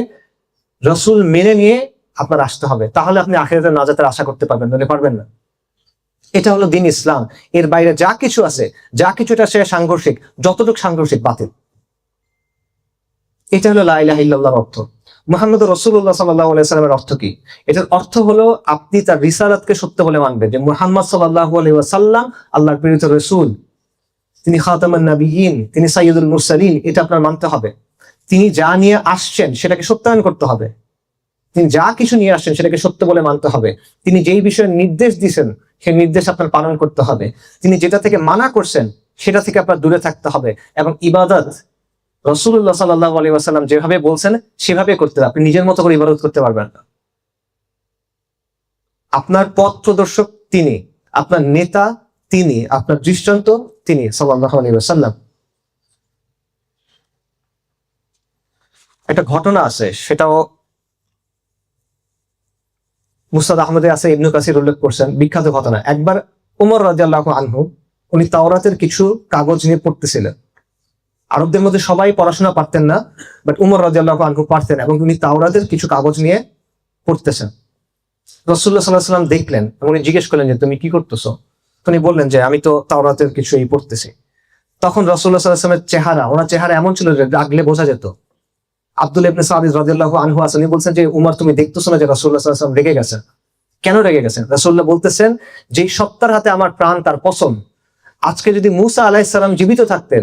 রাসূল মেনে নিয়ে আপনার আসতে হবে। তাহলে আপনি আখিরাতের নাজাতের আশা করতে পারবেন, নইলে পারবেন না। এটা হলো দ্বীন ইসলাম। এর বাইরে যা কিছু আছে, যা কিছুটা সে সাংঘর্ষিক, যতটুকু সাংঘর্ষিক বাতিল। এটা হলো লা ইলাহা ইল্লাল্লাহর অর্থ। মুহাম্মদ রাসূলুল্লাহ সাল্লাল্লাহু আলাইহি ওয়াসাল্লামের অর্থ কি? এটার অর্থ হলো আপনি তার রিসালাতকে সত্য বলে মানবেন, যে মুহাম্মদ সাল্লাল্লাহু আলাইহি ওয়াসাল্লাম আল্লাহর প্রেরিত রাসূল, তিনি খাতামুন নবিয়্যিন, তিনি সাইয়্যিদুল মুরসালিন, এটা আপনার মানতে হবে। তিনি যা নিয়ে আসছেন সেটাকে সত্যায়ন করতে হবে। তিনি যা কিছু নিয়ে আসছেন সেটাকে সত্য বলে মানতে হবে। তিনি যেই বিষয়ে নির্দেশ দিয়েছেন সেই নির্দেশ আপনার পালন করতে হবে। তিনি যেটা থেকে মানা করছেন সেটা থেকে আপনার দূরে থাকতে হবে। এবং ইবাদত রাসূলুল্লাহ সাল্লাল্লাহু আলাইহি ওয়াসাল্লাম যেভাবে বলছেন সেভাবে করতে হবে। আপনি নিজের মতো করে ইবাদত করতে পারবেন না। আপনার পথ প্রদর্শক তিনি, আপনার নেতা তিনি, আপনার দৃষ্টান্ত তিনি সাল্লাল্লাহু আলাইহি ওয়াসাল্লাম। একটা ঘটনা আছে, সেটাও মুসনাদ আহমদে আছে, ইবনে কাসির উল্লেখ করছেন, বিখ্যাত ঘটনা। একবার ওমর রাদিয়াল্লাহু আনহু উনি তাওরাতের কিছু কাগজ নিয়ে পড়তেছিলেন। আরবদের মধ্যে সবাই পড়াশোনা পারতেন না, বাট উমর রাদিয়াল্লাহু আনহু পারতেন, এবং উনি তাওরাতের কিছু কাগজ নিয়ে পড়তেছেন। রাসূলুল্লাহ সাল্লাল্লাহু আলাইহি ওয়াসাল্লাম দেখলেন এবং উনি জিজ্ঞেস করলেন যে তুমি কি করতেছো? উনি বললেন যে আমি তো তাওরাতের কিছু পড়তেছি। তখন রাসূলুল্লাহ সাল্লাল্লাহু আলাইহি ওয়াসাল্লামের ওনার চেহারা এমন ছিল যে রাগলে বোঝা যেত। আব্দুল্লাহ ইবনে সাঈদ রাদিয়াল্লাহু আনহু আসলে বলছেন যে উমর তুমি দেখতেছো না যে রাসূলুল্লাহ সাল্লাল্লাহু আলাইহি ওয়াসাল্লাম রেগে গেছেন? কেন রেগে গেছেন? রাসূলুল্লাহ বলতেছেন যে সত্তার হাতে আমার প্রাণ তার কসম, আজকে যদি মূসা আলাইহিস সালাম জীবিত থাকতেন,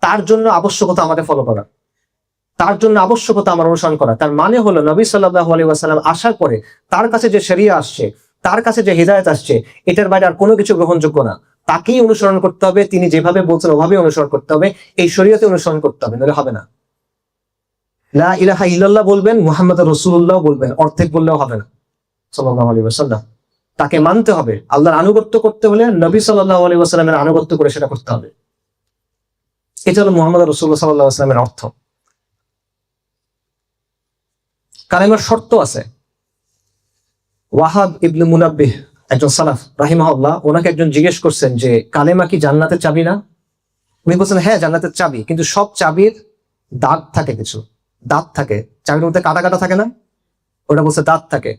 তার জন্য আবশ্যকতা আমাকে ফলো করা, তার জন্য আবশ্যকতা আমার অনুসরণ করা। তার মানে হলো নবী সাল্লাল্লাহু আলাইহি ওয়াসাল্লাম আসার পরে তার কাছে যে শরিয়া আসছে, তার কাছে যে হিদায়াত আসছে, এটার বাইরে আর কোনো কিছু গ্রহণযোগ্য না। তাকেই অনুসরণ করতে হবে, তিনি যেভাবে বলছেন ওভাবে অনুসরণ করতে হবে, এই শরীয়তে অনুসরণ করতে হবে, নাহলে হবে না। লা ইলাহা ইল্লাল্লাহ বলবেন, মুহাম্মাদুর রাসূলুল্লাহ বলবেন, অর্ধেক বললেও হবে না। সাল্লাল্লাহু আলাইহি ওয়াসাল্লাম তাকে মানতে হবে। আল্লাহর আনুগত্য করতে হলে নবী সাল্লাল্লাহু আলাইহি ওয়াসাল্লামের আনুগত্য করে সেটা করতে হবে। এটা হলো মুহাম্মদ রাসূলুল্লাহ সাল্লাল্লাহু আলাইহি ওয়াসাল্লামের অর্থ। কালেমার শর্ত আছে। ওয়াহাব ইবনে মুনাব্বিহ একজন সালাফ রাহিমাহুল্লাহ, ওনাকে একজন জিজ্ঞেস করছেন যে কালেমা কি জান্নাতের চাবি না? উনি বলছেন হ্যাঁ জান্নাতের চাবি, কিন্তু সব চাবির দাঁত থাকে, কিছু দাঁত থাকে। চাবির মধ্যে কাটা কাটা থাকে না? ওটা বলছে দাঁত থাকে।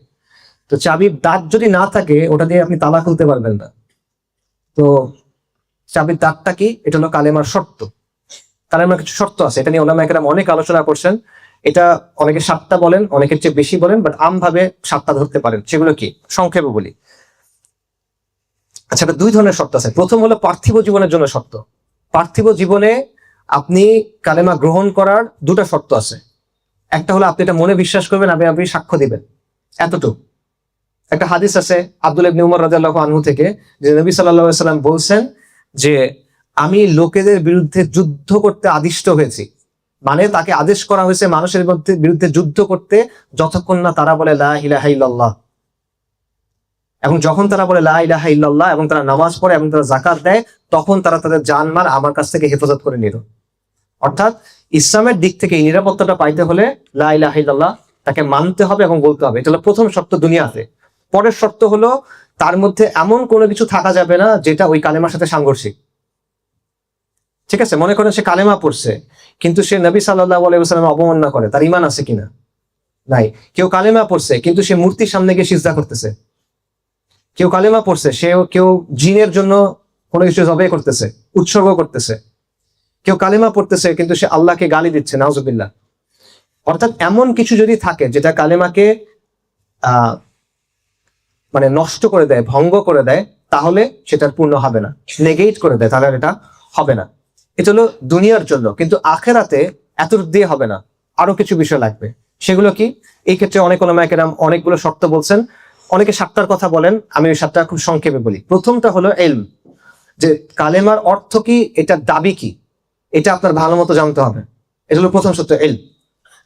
তো চাবির দাঁত যদি না থাকে ওটা দিয়ে আপনি তালা খুলতে পারবেন না। তো চাবির দাঁতটা কি? এটা হলো কালেমার শর্ত। কালেমার কিছু শর্ত আছে, এটা নিয়ে ওলামায়ে কেরাম অনেক আলোচনা করছেন। এটা অনেকে 7টা বলেন, অনেকের চেয়ে বেশি বলেন, বাট আমভাবে 7টা ধরতে পারেন। সেগুলো কি সংক্ষেপে বলি। আচ্ছা, এটা 2 ধরনের শর্ত আছে। প্রথম হলো পার্থিব জীবনের জন্য শর্ত। পার্থিব জীবনে আপনি কালেমা গ্রহণ করার 2টা শর্ত আছে। একটা হলো আপনি এটা মনে বিশ্বাস করবেন, আপনি সাক্ষ্য দিবেন, এতটুকু। একটা হাদিস আছে আব্দুল্লাহ ইবনে উমর রাদিয়াল্লাহু আনহু থেকে, যে নবী সাল্লাল্লাহু আলাইহি ওয়াসাল্লাম বলছেন যে আমি লোকেদের বিরুদ্ধে যুদ্ধ করতে আদিষ্ট হয়েছি, মানে তাকে আদেশ করা হয়েছে মানুষের বিরুদ্ধে যুদ্ধ করতে যতক্ষণ না তারা বলে লা ইলাহা ইল্লাল্লাহ। এবং যখন তারা বলে লা ইলাহা ইল্লাল্লাহ এবং তারা নামাজ পড়ে এবং তারা যাকাত দেয়, তখন তারা তাদের জানমাল আমার কাছ থেকে হেফাজত করে নিল। অর্থাৎ ইসলামের দিক থেকে এই নিরাপত্তাটা পাইতে হলে লা ইলাহা ইল্লাল্লাহ তাকে মানতে হবে এবং বলতে হবে। এটা হলো প্রথম শর্ত দুনিয়াতে। পরের শর্ত হলো তার মধ্যে এমন কোনো কিছু থাকা যাবে না যেটা ওই কালেমার সাথে সাংঘর্ষিক। ঠিক আছে, মনে করেন সে কালেমা পড়ছে কিন্তু সে নবী সাল্লাল্লাহু আলাইহি ওয়াসাল্লামের অবমাননা করে, তার ঈমান আছে কিনা? নাই। কেউ কালেমা পড়ছে কিন্তু সে মূর্তির সামনে গিয়ে সিজদা করতেছে। কেউ কালেমা পড়ছে, কেউ জিনের জন্য কোনো কিছু জবে করতেছে, উৎসর্গ করতেছে। কেউ কালেমা পড়তেছে কিন্তু সে আল্লাহকে গালি দিচ্ছে, নাউজুবিল্লাহ। অর্থাৎ এমন কিছু যদি থাকে যেটা কালেমাকে মানে নষ্ট করে দেয়, ভঙ্গ করে দেয়, তাহলে সেটার পূর্ণ হবে না। নেগেট করে দেয়, তাহলে এটা হবে না। এটা হলো দুনিয়ার জন্য, কিন্তু আখেরাতে এত দিয়ে হবে না, আরো কিছু বিষয় লাগবে। সেগুলো কি? এই ক্ষেত্রে অনেক ওলামায়ে কেরাম অনেকগুলো শর্ত বলছেন। অনেকে 7টার কথা বলেন, আমি ওই 7টা খুব সংক্ষেপে বলি। প্রথমটা হলো ইলম, যে কালেমার অর্থ কি, এটার দাবি কি, এটা আপনার ভালো মতো জানতে হবে। এটা হলো প্রথম সত্য, ইলম।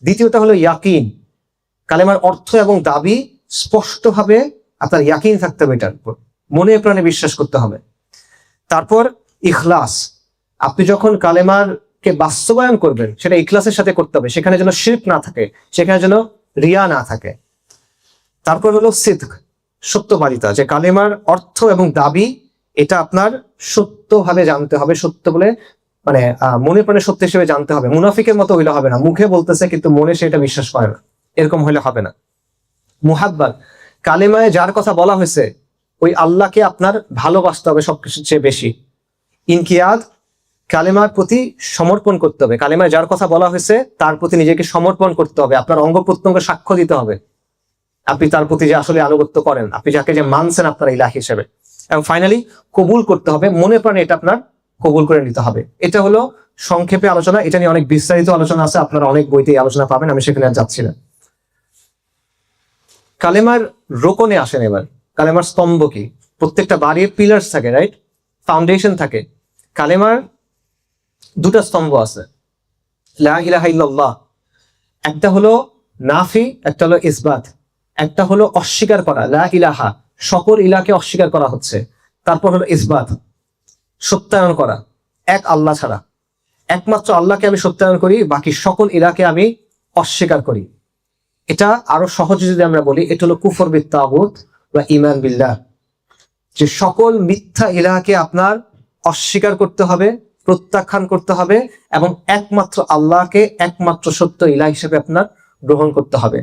দ্বিতীয়টা হলো ইয়াকিন, কালেমার অর্থ এবং দাবি স্পষ্টভাবে আপনার ইয়াকিন থাকতে হবে, এটার উপর মনে প্রাণে বিশ্বাস করতে হবে। তারপর ইখলাস, আপনি যখন কালেমার কে বাস্তবায়ন করবেন সেটা ইখলাসের সাথে করতে হবে, সেখানে যেন শিরক না থাকে, সেখানে যেন রিয়া না থাকে। তারপর হলো সিদক, সত্যবাদিতা, যে কালেমার অর্থ এবং দাবি এটা আপনার সত্যভাবে জানতে হবে, সত্য বলে মানে মনে প্রাণে সত্য হিসেবে জানতে হবে। মুনাফিকের মতো হইলে হবে না, মুখে বলতেছে কিন্তু মনে সেটা বিশ্বাস করে না, এরকম হইলে হবে না। মুহাব্বাত, কালেমায় যার কথা বলা হয়েছে ওই আল্লাহকে আপনার ভালোবাসতে হবে সবকিছুর চেয়ে বেশি। ইনকিয়াদ, কালেমার প্রতি সমর্পণ করতে হবে। কালেমায় যার কথা বলা হয়েছে তার প্রতি নিজেকে সমর্পণ করতে হবে, আপনার অঙ্গ প্রত্যঙ্গ সাক্ষ্য দিতে হবে আপনি তার প্রতি যে আসলে আনুগত্য করেন, আপনি যাকে যে মানছেন আপনার ইলাহ হিসেবে। এবং ফাইনালি কবুল করতে হবে, মনে প্রাণে এটা আপনার কবুল করে নিতে হবে। এটা হলো সংক্ষেপে আলোচনা। এটা নিয়ে অনেক বিস্তারিত আলোচনা আছে, আপনারা অনেক বইতে আলোচনা পাবেন, আমি সেখানে আর যাচ্ছি না। কালেমার রোকনে আসেন এবার। কালেমার স্তম্ভ কি? প্রত্যেকটা বাড়ির পিলার্স থাকে, রাইট, ফাউন্ডেশন থাকে। কালেমার দুটা স্তম্ভ আছে, লা ইলাহা ইল্লাল্লাহ। একটা হলো নাফি, একটা হলো ইসবাত। একটা হলো অস্বীকার করা, লা ইলাহা, সকল ইলাহকে অস্বীকার করা হচ্ছে। তারপর হলো ইসবাত, সত্যায়ন করা এক আল্লাহ ছাড়া, একমাত্র আল্লাহকে আমি সত্যায়ন করি, বাকি সকল ইলাহকে আমি অস্বীকার করি। এটা আরো সহজে যদি আমরা বলি, এটা হলো কুফর বিত তাগুত বা ঈমান বিল্লাহ, যে সকল মিথ্যা ইলাহকে আপনার অস্বীকার করতে হবে, প্রত্যাখ্যান করতে হবে, এবং একমাত্র আল্লাহকে একমাত্র সত্য ইলাহ হিসেবে আপনার গ্রহণ করতে হবে।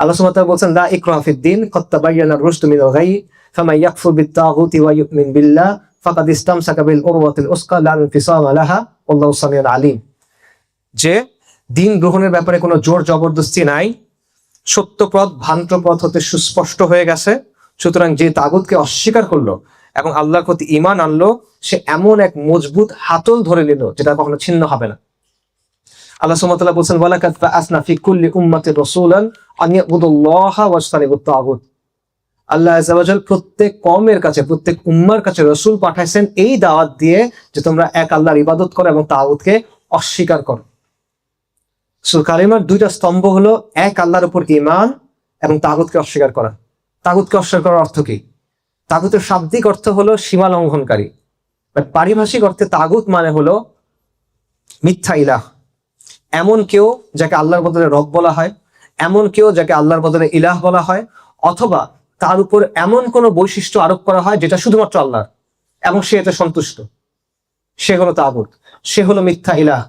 আল্লাহ সুবহানাহু ওয়া তাআলা বলেন, লা ইকরাহা ফিদ-দীন, ক্বাদ তাবায়্যানা আর-রুশদু মিনাল গায়y, ফামান ইয়াকফুর বিত-তাগুতি ওয়া ইউমিন বিল্লাহ ফাকাদ ইসতামসাকা বিল উরওয়াতিল উসকা লা ইনফিসামা লাহা ওয়াল্লাহু সামিউন আলীম। যে দিন গ্রহণের ব্যাপারে কোনো জোর জবরদস্তি নাই, সত্য পথ ভ্রান্ত পথ হতে সুস্পষ্ট হয়ে গেছে। সুতরাং যে তাগুতকে অস্বীকার করলো এবং আল্লাহর প্রতি ঈমান আনলো, সে এমন এক মজবুত হাতল ধরে নিল যেটা কখনো ছিন্ন হবে না। আল্লাহ সুবহানাহু ওয়া তাআলা বলেন, ওয়ালাকাদ বাআসনা ফি কুল্লি উম্মাতির রাসূলান আন ইয়াবুদুল্লাহা ওয়াজতানিবুত তাগুত। আল্লাহ আযজা ওয়া জাল প্রত্যেক কওমের কাছে, প্রত্যেক উম্মার কাছে রাসূল পাঠাইছেন এই দাওয়াত দিয়ে যে তোমরা এক আল্লাহর ইবাদত করো এবং তাগুতকে অস্বীকার করো। সো কালেমার দুইটা স্তম্ভ হলো এক আল্লাহর উপর ঈমান এবং তাগুতকে অস্বীকার করা। তাগুতকে অস্বীকার করার অর্থ কি? তাগুতের শাব্দিক অর্থ হলো সীমা লঙ্ঘনকারী, বাট পারিভাষিক অর্থে তাগুত মানে হলো মিথ্যা ইলাহ। এমন কেউ যাকে আল্লাহর বদলে রব বলা হয়, এমন কেউ যাকে আল্লাহর বদলে ইলাহ বলা হয়, অথবা তার উপর এমন কোনো বৈশিষ্ট্য আরোপ করা হয় যেটা শুধুমাত্র আল্লাহর এবং সে এতে সন্তুষ্ট, সে হলো তাগুত, সে হলো মিথ্যা ইলাহ।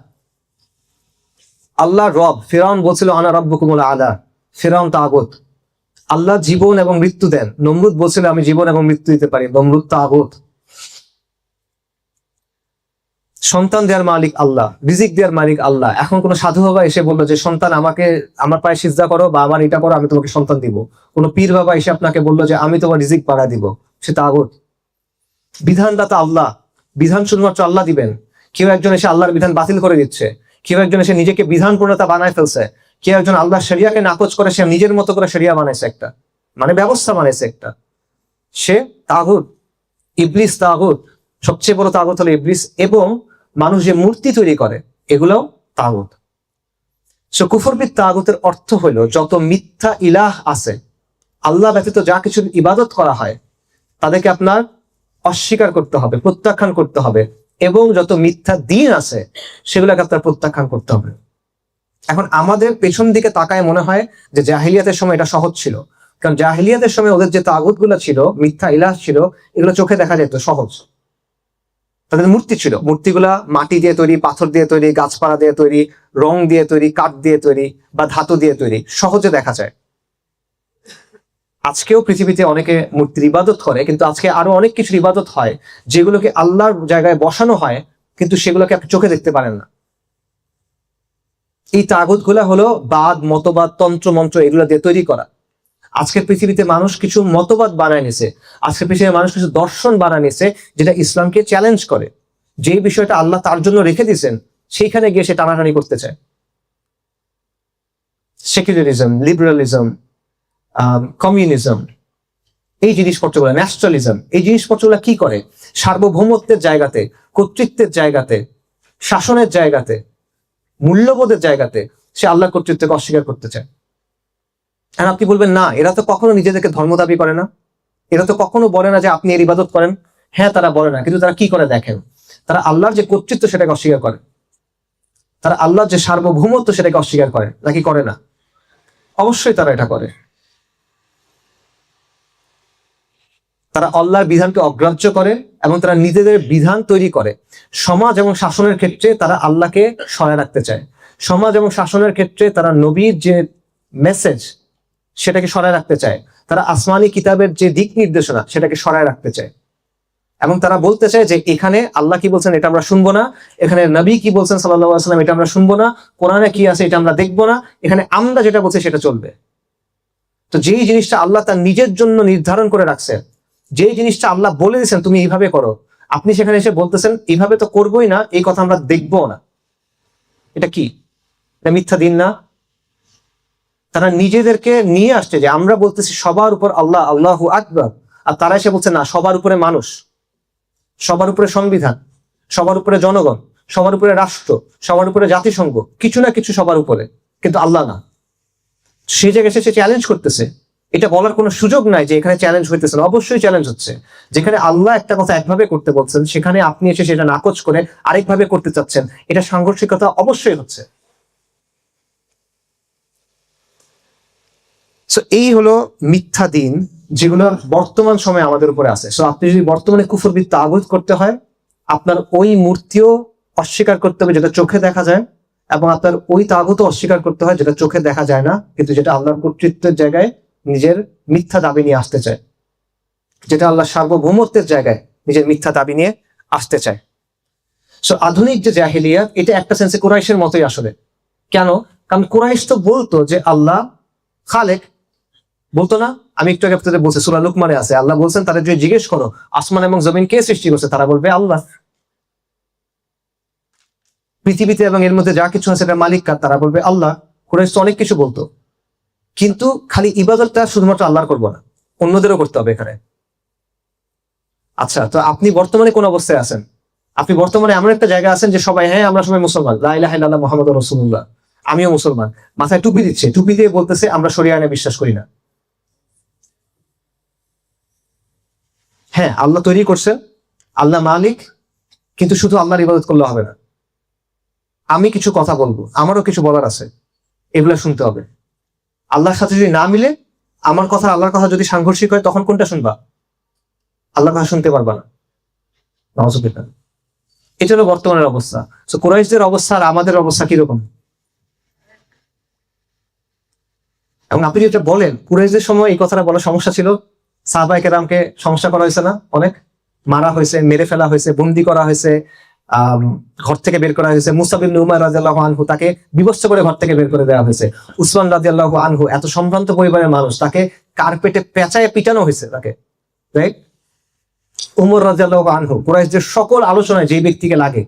আল্লাহ রব, ফিরআউন বলছিল আনা রাব্বুকুমুল আলা, ফিরআউন তাগুত। আল্লাহ জীবন এবং মৃত্যু দেন, নমরুদ বলছিল আমি জীবন এবং মৃত্যু দিতে পারি, নমরুদ তাগুত। সন্তান দেওয়ার মালিক আল্লাহ, রিজিক দেওয়ার মালিক আল্লাহ। এখন কোন সাধু বাবা এসে বললো যে সন্তান আমাকে, আমার পায়ে সিজদা করো বা আমার এটা করো, আমি তোমাকে সন্তান দিব। কোন পীর বাবা এসে আপনাকে বললো যে আমি তোমার রিজিক বাড়া দিব, সে তাগুত। বিধানদাতা আল্লাহ, বিধান শুধুমাত্র আল্লাহ দিবেন। কেউ একজন এসে আল্লাহর বিধান বাতিল করে দিচ্ছে, কেউ একজন এসে নিজেকে বিধান প্রণেতা বানায় ফেলছে, কেউ একজন আল্লাহ শরিয়াকে নাকচ করে সে নিজের মতো করে শরিয়া বানাইছে একটা, মানে ব্যবস্থা বানাইছে একটা, সে তাগুত। ইবলিস তাগুত, সবচেয়ে বড় তাগুত হলো ইবলিস। এবং মানুষ যে মূর্তি তৈরি করে এগুলোও তাগুত। সো কুফর বিত তাগুতের অর্থ হলো যত মিথ্যা ইলাহ আছে, আল্লাহ ব্যতীত যা কিছু ইবাদত করা হয় তাদেরকে আপনার অস্বীকার করতে হবে, প্রত্যাখ্যান করতে হবে, এবং যত মিথ্যা দিন আছে সেগুলোকে আপনার প্রত্যাখ্যান করতে হবে। এখন আমাদের পেছন দিকে তাকায় মনে হয় যে জাহিলিয়াতের সময় এটা সহজ ছিল, কারণ জাহিলিয়াতের সময় ওদের যে তাগুত গুলো ছিল, মিথ্যা ইলাহ ছিল, এগুলো চোখে দেখা যেত সহজ। তাদের মূর্তি ছিল, মূর্তিগুলা মাটি দিয়ে তৈরি, পাথর দিয়ে তৈরি, গাছপালা দিয়ে তৈরি, রং দিয়ে তৈরি, কাঠ দিয়ে তৈরি বা ধাতু দিয়ে তৈরি, সহজে দেখা যায়। আজকেও পৃথিবীতে অনেকে মূর্তির ইবাদত করে, কিন্তু আজকে আরো অনেক কিছুর ইবাদত হয় যেগুলোকে আল্লাহর জায়গায় বসানো হয়, কিন্তু সেগুলোকে আপনি চোখে দেখতে পারেন না। এই তাগুত গুলা হলো বাদ, মতবাদ, তন্ত্র মন্ত্র এগুলো দিয়ে তৈরি করা। আজকের পৃথিবীতে মানুষ কিছু মতবাদ বানায় নিছে, আজকের পৃথিবীতে মানুষ কিছু দর্শন বানায় নিছে যেটা ইসলামকে চ্যালেঞ্জ করে। যে বিষয়টা আল্লাহ তার জন্য রেখে দিয়েছেন সেইখানে গিয়ে সে টানাটানি করতে চায়। সেকুলারিজম, লিবারালিজম, কমিউনিজম, এই জিনিসপত্রগুলো, ন্যাশনালিজম, এই জিনিসপত্রগুলো কি করে? সার্বভৌমত্বের জায়গাতে, কর্তৃত্বের জায়গাতে, শাসনের জায়গাতে, মূল্যবোধের জায়গাতে সে আল্লাহর কর্তৃত্বকে অস্বীকার করতে চায়। আর আপনি বলবেন না, এরা তো কখনো নিজেদেরকে ধর্ম দাবি করে না, এরা তো কখনো বলে না যে আপনি এর ইবাদত করেন। হ্যাঁ, তারা বলে না, কিন্তু তারা কি করে দেখেন? তারা আল্লাহর যে কর্তৃত্ব সেটাকে অস্বীকার করে, তারা আল্লাহর যে সার্বভৌমত্ব সেটাকে অস্বীকার করে, নাকি করে না? অবশ্যই তারা এটা করে। তারা আল্লাহর বিধানকে অগ্রাহ্য করে এবং তারা নিজেদের বিধান তৈরি করে। সমাজ এবং শাসনের ক্ষেত্রে তারা আল্লাহকে সরায় রাখতে চায়, সমাজ এবং শাসনের ক্ষেত্রে তারা নবীর যে মেসেজ সেটাকে সরায় রাখতে চায়, তারা আসমানি কিতাবের যে দিক নির্দেশনা সেটাকে সরায় রাখতে চায়। এবং তারা বলতে চায় যে এখানে আল্লাহ কি বলছেন এটা আমরা শুনবো না, এখানে নবী কি বলছেন সাল্লাল্লাহু আলাইহি ওয়াসাল্লাম এটা আমরা শুনবো না, কোরআনে কি আছে এটা আমরা দেখবো না, এখানে আমরা যেটা বলছি সেটা চলবে। তো যেই জিনিসটা আল্লাহ তার নিজের জন্য নির্ধারণ করে রাখছেন, যেই জিনিসটা আল্লাহ বলে দিয়েছেন তুমি এইভাবে করো, আপনি সেখানে এসে বলতেছেন এইভাবে তো করবোই না, এই কথা আমরা দেখবো না, এটা কি? এটা মিথ্যা দিন না? তারা নিজেদেরকে নিয়ে আসছে যে আমরা বলতেছি সবার উপর আল্লাহ, আল্লাহু আকবার, আর তারা এসে বলছে না সবার উপরে মানুষ, সবার উপরে সংবিধান, সবার উপরে জনগণ, সবার উপরে রাষ্ট্র, সবার উপরে জাতিসংঘ, কিছু না কিছু সবার উপরে, কিন্তু আল্লাহ না। সে জায়গায় সে চ্যালেঞ্জ করতেছে, এটা বলার কোনো সুযোগ নাই যে এখানে চ্যালেঞ্জ হইতেছে না, অবশ্যই চ্যালেঞ্জ হচ্ছে। যেখানে আল্লাহ একটা কথা একভাবে করতে বলছেন সেখানে আপনি এসে সেটা নাকচ করে আরেকভাবে করতে চাচ্ছেন, এটা সাংঘর্ষিকতা অবশ্যই হচ্ছে। সো এই হলো মিথ্যা দিন যেগুলো বর্তমান সময়ে আমাদের উপরে আছে। সো আপনি যদি বর্তমানে কুফরবিদ তাগুত করতে হয়, আপনার ওই মূর্তিও অস্বীকার করতে হবে যেটা চোখে দেখা যায়, এবং আপনার ওই তাগুতও অস্বীকার করতে হয় যেটা চোখে দেখা যায় না, কিন্তু যেটা আল্লাহর কর্তৃত্বের জায়গায় নিজের মিথ্যা দাবি নিয়ে আসতে চায়, যেটা আল্লাহ সার্বভৌমত্বের জায়গায় নিজের মিথ্যা দাবি নিয়ে আসতে চায়। সো আধুনিক যে জাহেলিয়া, এটা একটা সেন্সে কুরাইশের মতোই আসলে। কেন? কারণ কুরাইশ তো বলতো যে আল্লাহ খালেক, বলতো না? আমি একটু আগে আপনাদের বলছি, সূরা লুকমানে আছে, আল্লাহ বলছেন তারা যদি জিজ্ঞেস করো আসমান এবং জমিন কে সৃষ্টি করছে, তারা বলবে আল্লাহ। পৃথিবীতে এবং এর মধ্যে যা কিছু আছে সেটা মালিক কার, তারা বলবে আল্লাহ। কুরাইশ তো অনেক কিছু বলতো, কিন্তু খালি ইবাদতটা শুধুমাত্র আল্লাহর করবো না, অন্যদেরও করতে হবে এখানে। আচ্ছা, তো আপনি বর্তমানে কোন অবস্থায় আছেন? আপনি বর্তমানে এমন একটা জায়গা আছেন যে সবাই হ্যাঁ আমরা সবাই মুসলমান, লা ইলাহা ইল্লাল্লাহ মুহাম্মাদুর রাসূলুল্লাহ, আমিও মুসলমান, মাথায় টুপি দিচ্ছে, টুপি দিয়ে বলতেছে আমরা শরিয়া আইনে বিশ্বাস করি না। হ্যাঁ, আল্লাহ তৈরি করছেন, আল্লাহ মালিক, কিন্তু শুধু আল্লাহর ইবাদত করলে হবে না। আমি কিছু কথা বলবো, আমারও কিছু বলার আছে, এগুলো শুনতে হবে। আল্লাহর সাথে যদি না মিলে, আমার কথা আল্লাহর কথা যদি সাংঘর্ষিক হয়, তখন কোনটা শুনবা? আল্লাহর কথা শুনতে পারবা না। নাউযুবিল্লাহ। এটা হলো বর্তমানের অবস্থা। তো কুরাইশদের অবস্থা আর আমাদের অবস্থা কিরকম? এবং আপনি যেটা বলেন কুরাইশদের সময় এই কথাটা বলার সমস্যা ছিল, সাহাবায়ে কেরামকে সমস্যা করা হয়েছে না, অনেক মারা হয়েছে, মেরে ফেলা হয়েছে, বন্দী করা হয়েছে, ঘর থেকে বের করা হয়েছে। মুসআব ইবনে উমাইর রাদিয়াল্লাহু আনহু তাকে বিবস্ত্র করে ঘর থেকে বের করে দেওয়া হয়েছে। উসমান রাদিয়াল্লাহু আনহু এত সম্ভ্রান্ত পরিবারের মানুষ, তাকে কার্পেটে পেঁচায় পিটানো হয়েছে তাকে, রাইট? উমর রাদিয়াল্লাহু আনহু কুরাইশদের সকল আলোচনায় যে ব্যক্তিকে লাগে,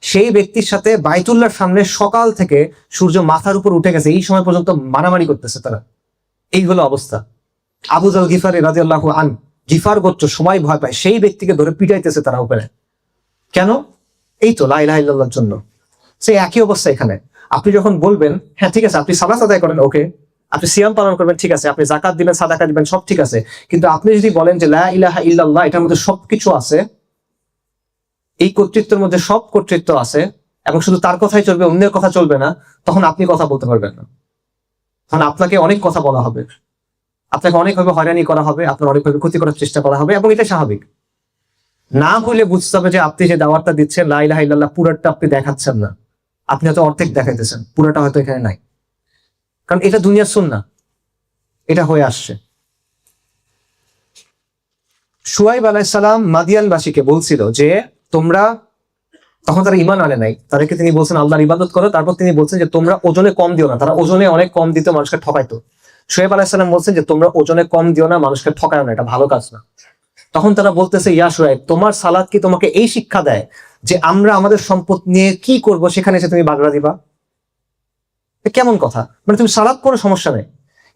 সেই ব্যক্তির সাথে বাইতুল্লাহর সামনে সকাল থেকে সূর্য মাথার উপর উঠে গেছে এই সময় পর্যন্ত মারামারি করতেছে তারা। এই হলো অবস্থা। আবু যাল গিফারি রাদিয়াল্লাহু আন, গিফার গোত্র সময় ভয় পায়, সেই ব্যক্তিকে ধরে পিটাইতেছে তারা উপরে। কেন? এই তো লা ইলাহা ইল্লাল্লাহর জন্য। সেই একই অবস্থা এখানে। আপনি যখন বলবেন হ্যাঁ ঠিক আছে আপনি সালাত আদায় করেন, ওকে, আপনি সিয়াম পালন করবেন, ঠিক আছে, আপনি যাকাত দিবেন, সাদাকা দিবেন, সব ঠিক আছে, কিন্তু আপনি যদি বলেন যে লা ইলাহা ইল্লাল্লাহ এটার মধ্যে সবকিছু আছে, এই কর্তৃত্বের মধ্যে সব কর্তৃত্ব আছে, এবং শুধু তার কথাই চলবে, অন্যের কথা চলবে না, তখন আপনি কথা বলতে পারবেন না। তখন আপনাকে অনেক কথা বলা হবে, আপনাকে অনেকভাবে হয়রানি করা হবে, আপনার অনেকভাবে ক্ষতি করার চেষ্টা করা হবে, এবং এটা স্বাভাবিক। না হলে বুঝতে হবে যে আপনি যে দাওয়াতটা দিচ্ছেন লা ইলাহা ইল্লাল্লাহ পুরোটা আপনি দেখাচ্ছেন না, আপনি হয়তো অর্ধেক দেখাইতেছেন, পুরোটা হয়তো এখানে নাই। কারণ এটা দুনিয়ার সুন্নাহ, এটা হয়ে আসছে। শুআইব আলাইহিস সালাম মাদিয়ানবাসীকে বলছিল যে তোমরা, তখন তারা ঈমান আনে নাই, তাদেরকে তিনি বলছেন আল্লাহর ইবাদত করো, তারপর তিনি বলছেন যে তোমরা ওজনে কম দিও না, তারা ওজনে অনেক কম দিত, মানুষকে ঠকাইতো। শুআইব আলাইহিস সালাম বলছেন যে তোমরা ওজনে কম দিও না, মানুষকে ঠকায়ও না, এটা ভালো কাজ না। তখন তারা বলতেছে ইয়া শুআইব, তোমার সালাত কি তোমাকে এই শিক্ষা দেয় যে আমরা আমাদের সম্পদ নিয়ে কি করব সেখানে এসে তুমি বাগড়া দিবা? কেমন কথা? মানে তুমি সালাত করো সমস্যা নেই,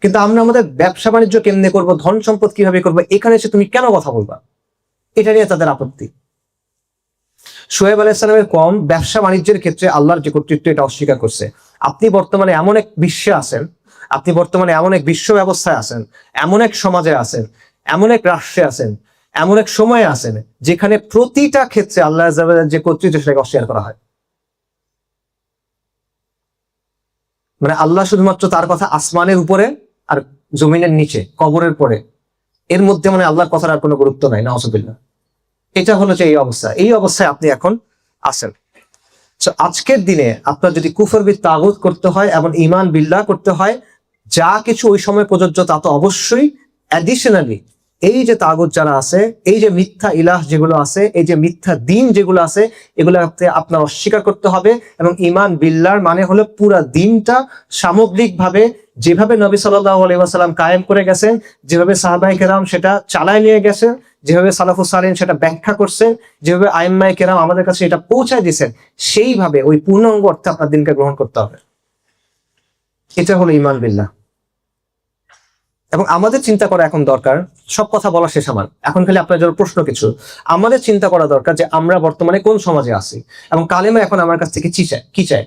কিন্তু আমরা আমাদের ব্যবসা বাণিজ্য কেমনে করবো, ধন সম্পদ কিভাবে করবো, এখানে এসে তুমি কেন কথা বলবা? এটা নিয়ে তাদের আপত্তি। শুআইব আলাইহিস সালামের কম ব্যবসা বাণিজ্যের ক্ষেত্রে আল্লাহর যে কর্তৃত্ব এটা অস্বীকার করছে। আপনি বর্তমানে এমন এক বিশ্বে আছেন, আপনি বর্তমানে এমন এক বিশ্ব ব্যবস্থায় আছেন, এমন এক সমাজে আছেন, এমন এক রাষ্ট্রে আছেন, এমন এক সময়ে আছেন যেখানে প্রতিটা ক্ষেত্রে আল্লাহ যে কর্তৃত্ব সেটাকে অস্বীকার করা হয়। মানে আল্লাহ শুধুমাত্র তার কথা আসমানের উপরে আর জমিনের নিচে, কবরের পরে, এর মধ্যে মানে আল্লাহর কথার আর কোনো গুরুত্ব নাই, নাউযুবিল্লাহ। এটা হলো যে এই অবস্থা, এই অবস্থায় আপনি এখন আছেন। আজকের দিনে আপনার যদি কুফর বিদ তাগুত করতে হয় এবং ঈমান বিল্লাহ করতে হয়, যা কিছু ওই সময় প্রযোজ্য তা তো অবশ্যই অ্যাডিশনালি এই যে তাগুত যারা আছে, এই যে মিথ্যা ইলাহ যেগুলো আছে, এই যে মিথ্যা দিন যেগুলো আছে, এগুলোকে আপনার অস্বীকার করতে হবে। এবং ঈমান বিল্লাহর মানে হলো পুরা দিনটা সামগ্রিকভাবে যেভাবে নবী সাল্লাল্লাহু আলাইহি ওয়াসাল্লাম কায়েম করে গেছেন, যেভাবে সাহাবায়ে কেরাম সেটা চালায় নিয়ে গেছেন, যেভাবে সালাফুস সালিহিন সেটা ব্যাখ্যা করছেন, যেভাবে আইম্মায়ে কেরাম আমাদের কাছে এটা পৌঁছায় দিয়েছেন, সেইভাবে ওই পূর্ণাঙ্গ অর্থে আপনার দিনকে গ্রহণ করতে হবে। এটা হলো ঈমান বিল্লাহ। এবং আমাদের চিন্তা করা এখন দরকার, সব কথা বলা শেষ আমার, এখন খালি আপনার জন্য প্রশ্ন কিছু। আমাদের চিন্তা করা দরকার যে আমরা বর্তমানে কোন সমাজে আছি এবং কালেমা এখন আমার কাছ থেকে কি চায়।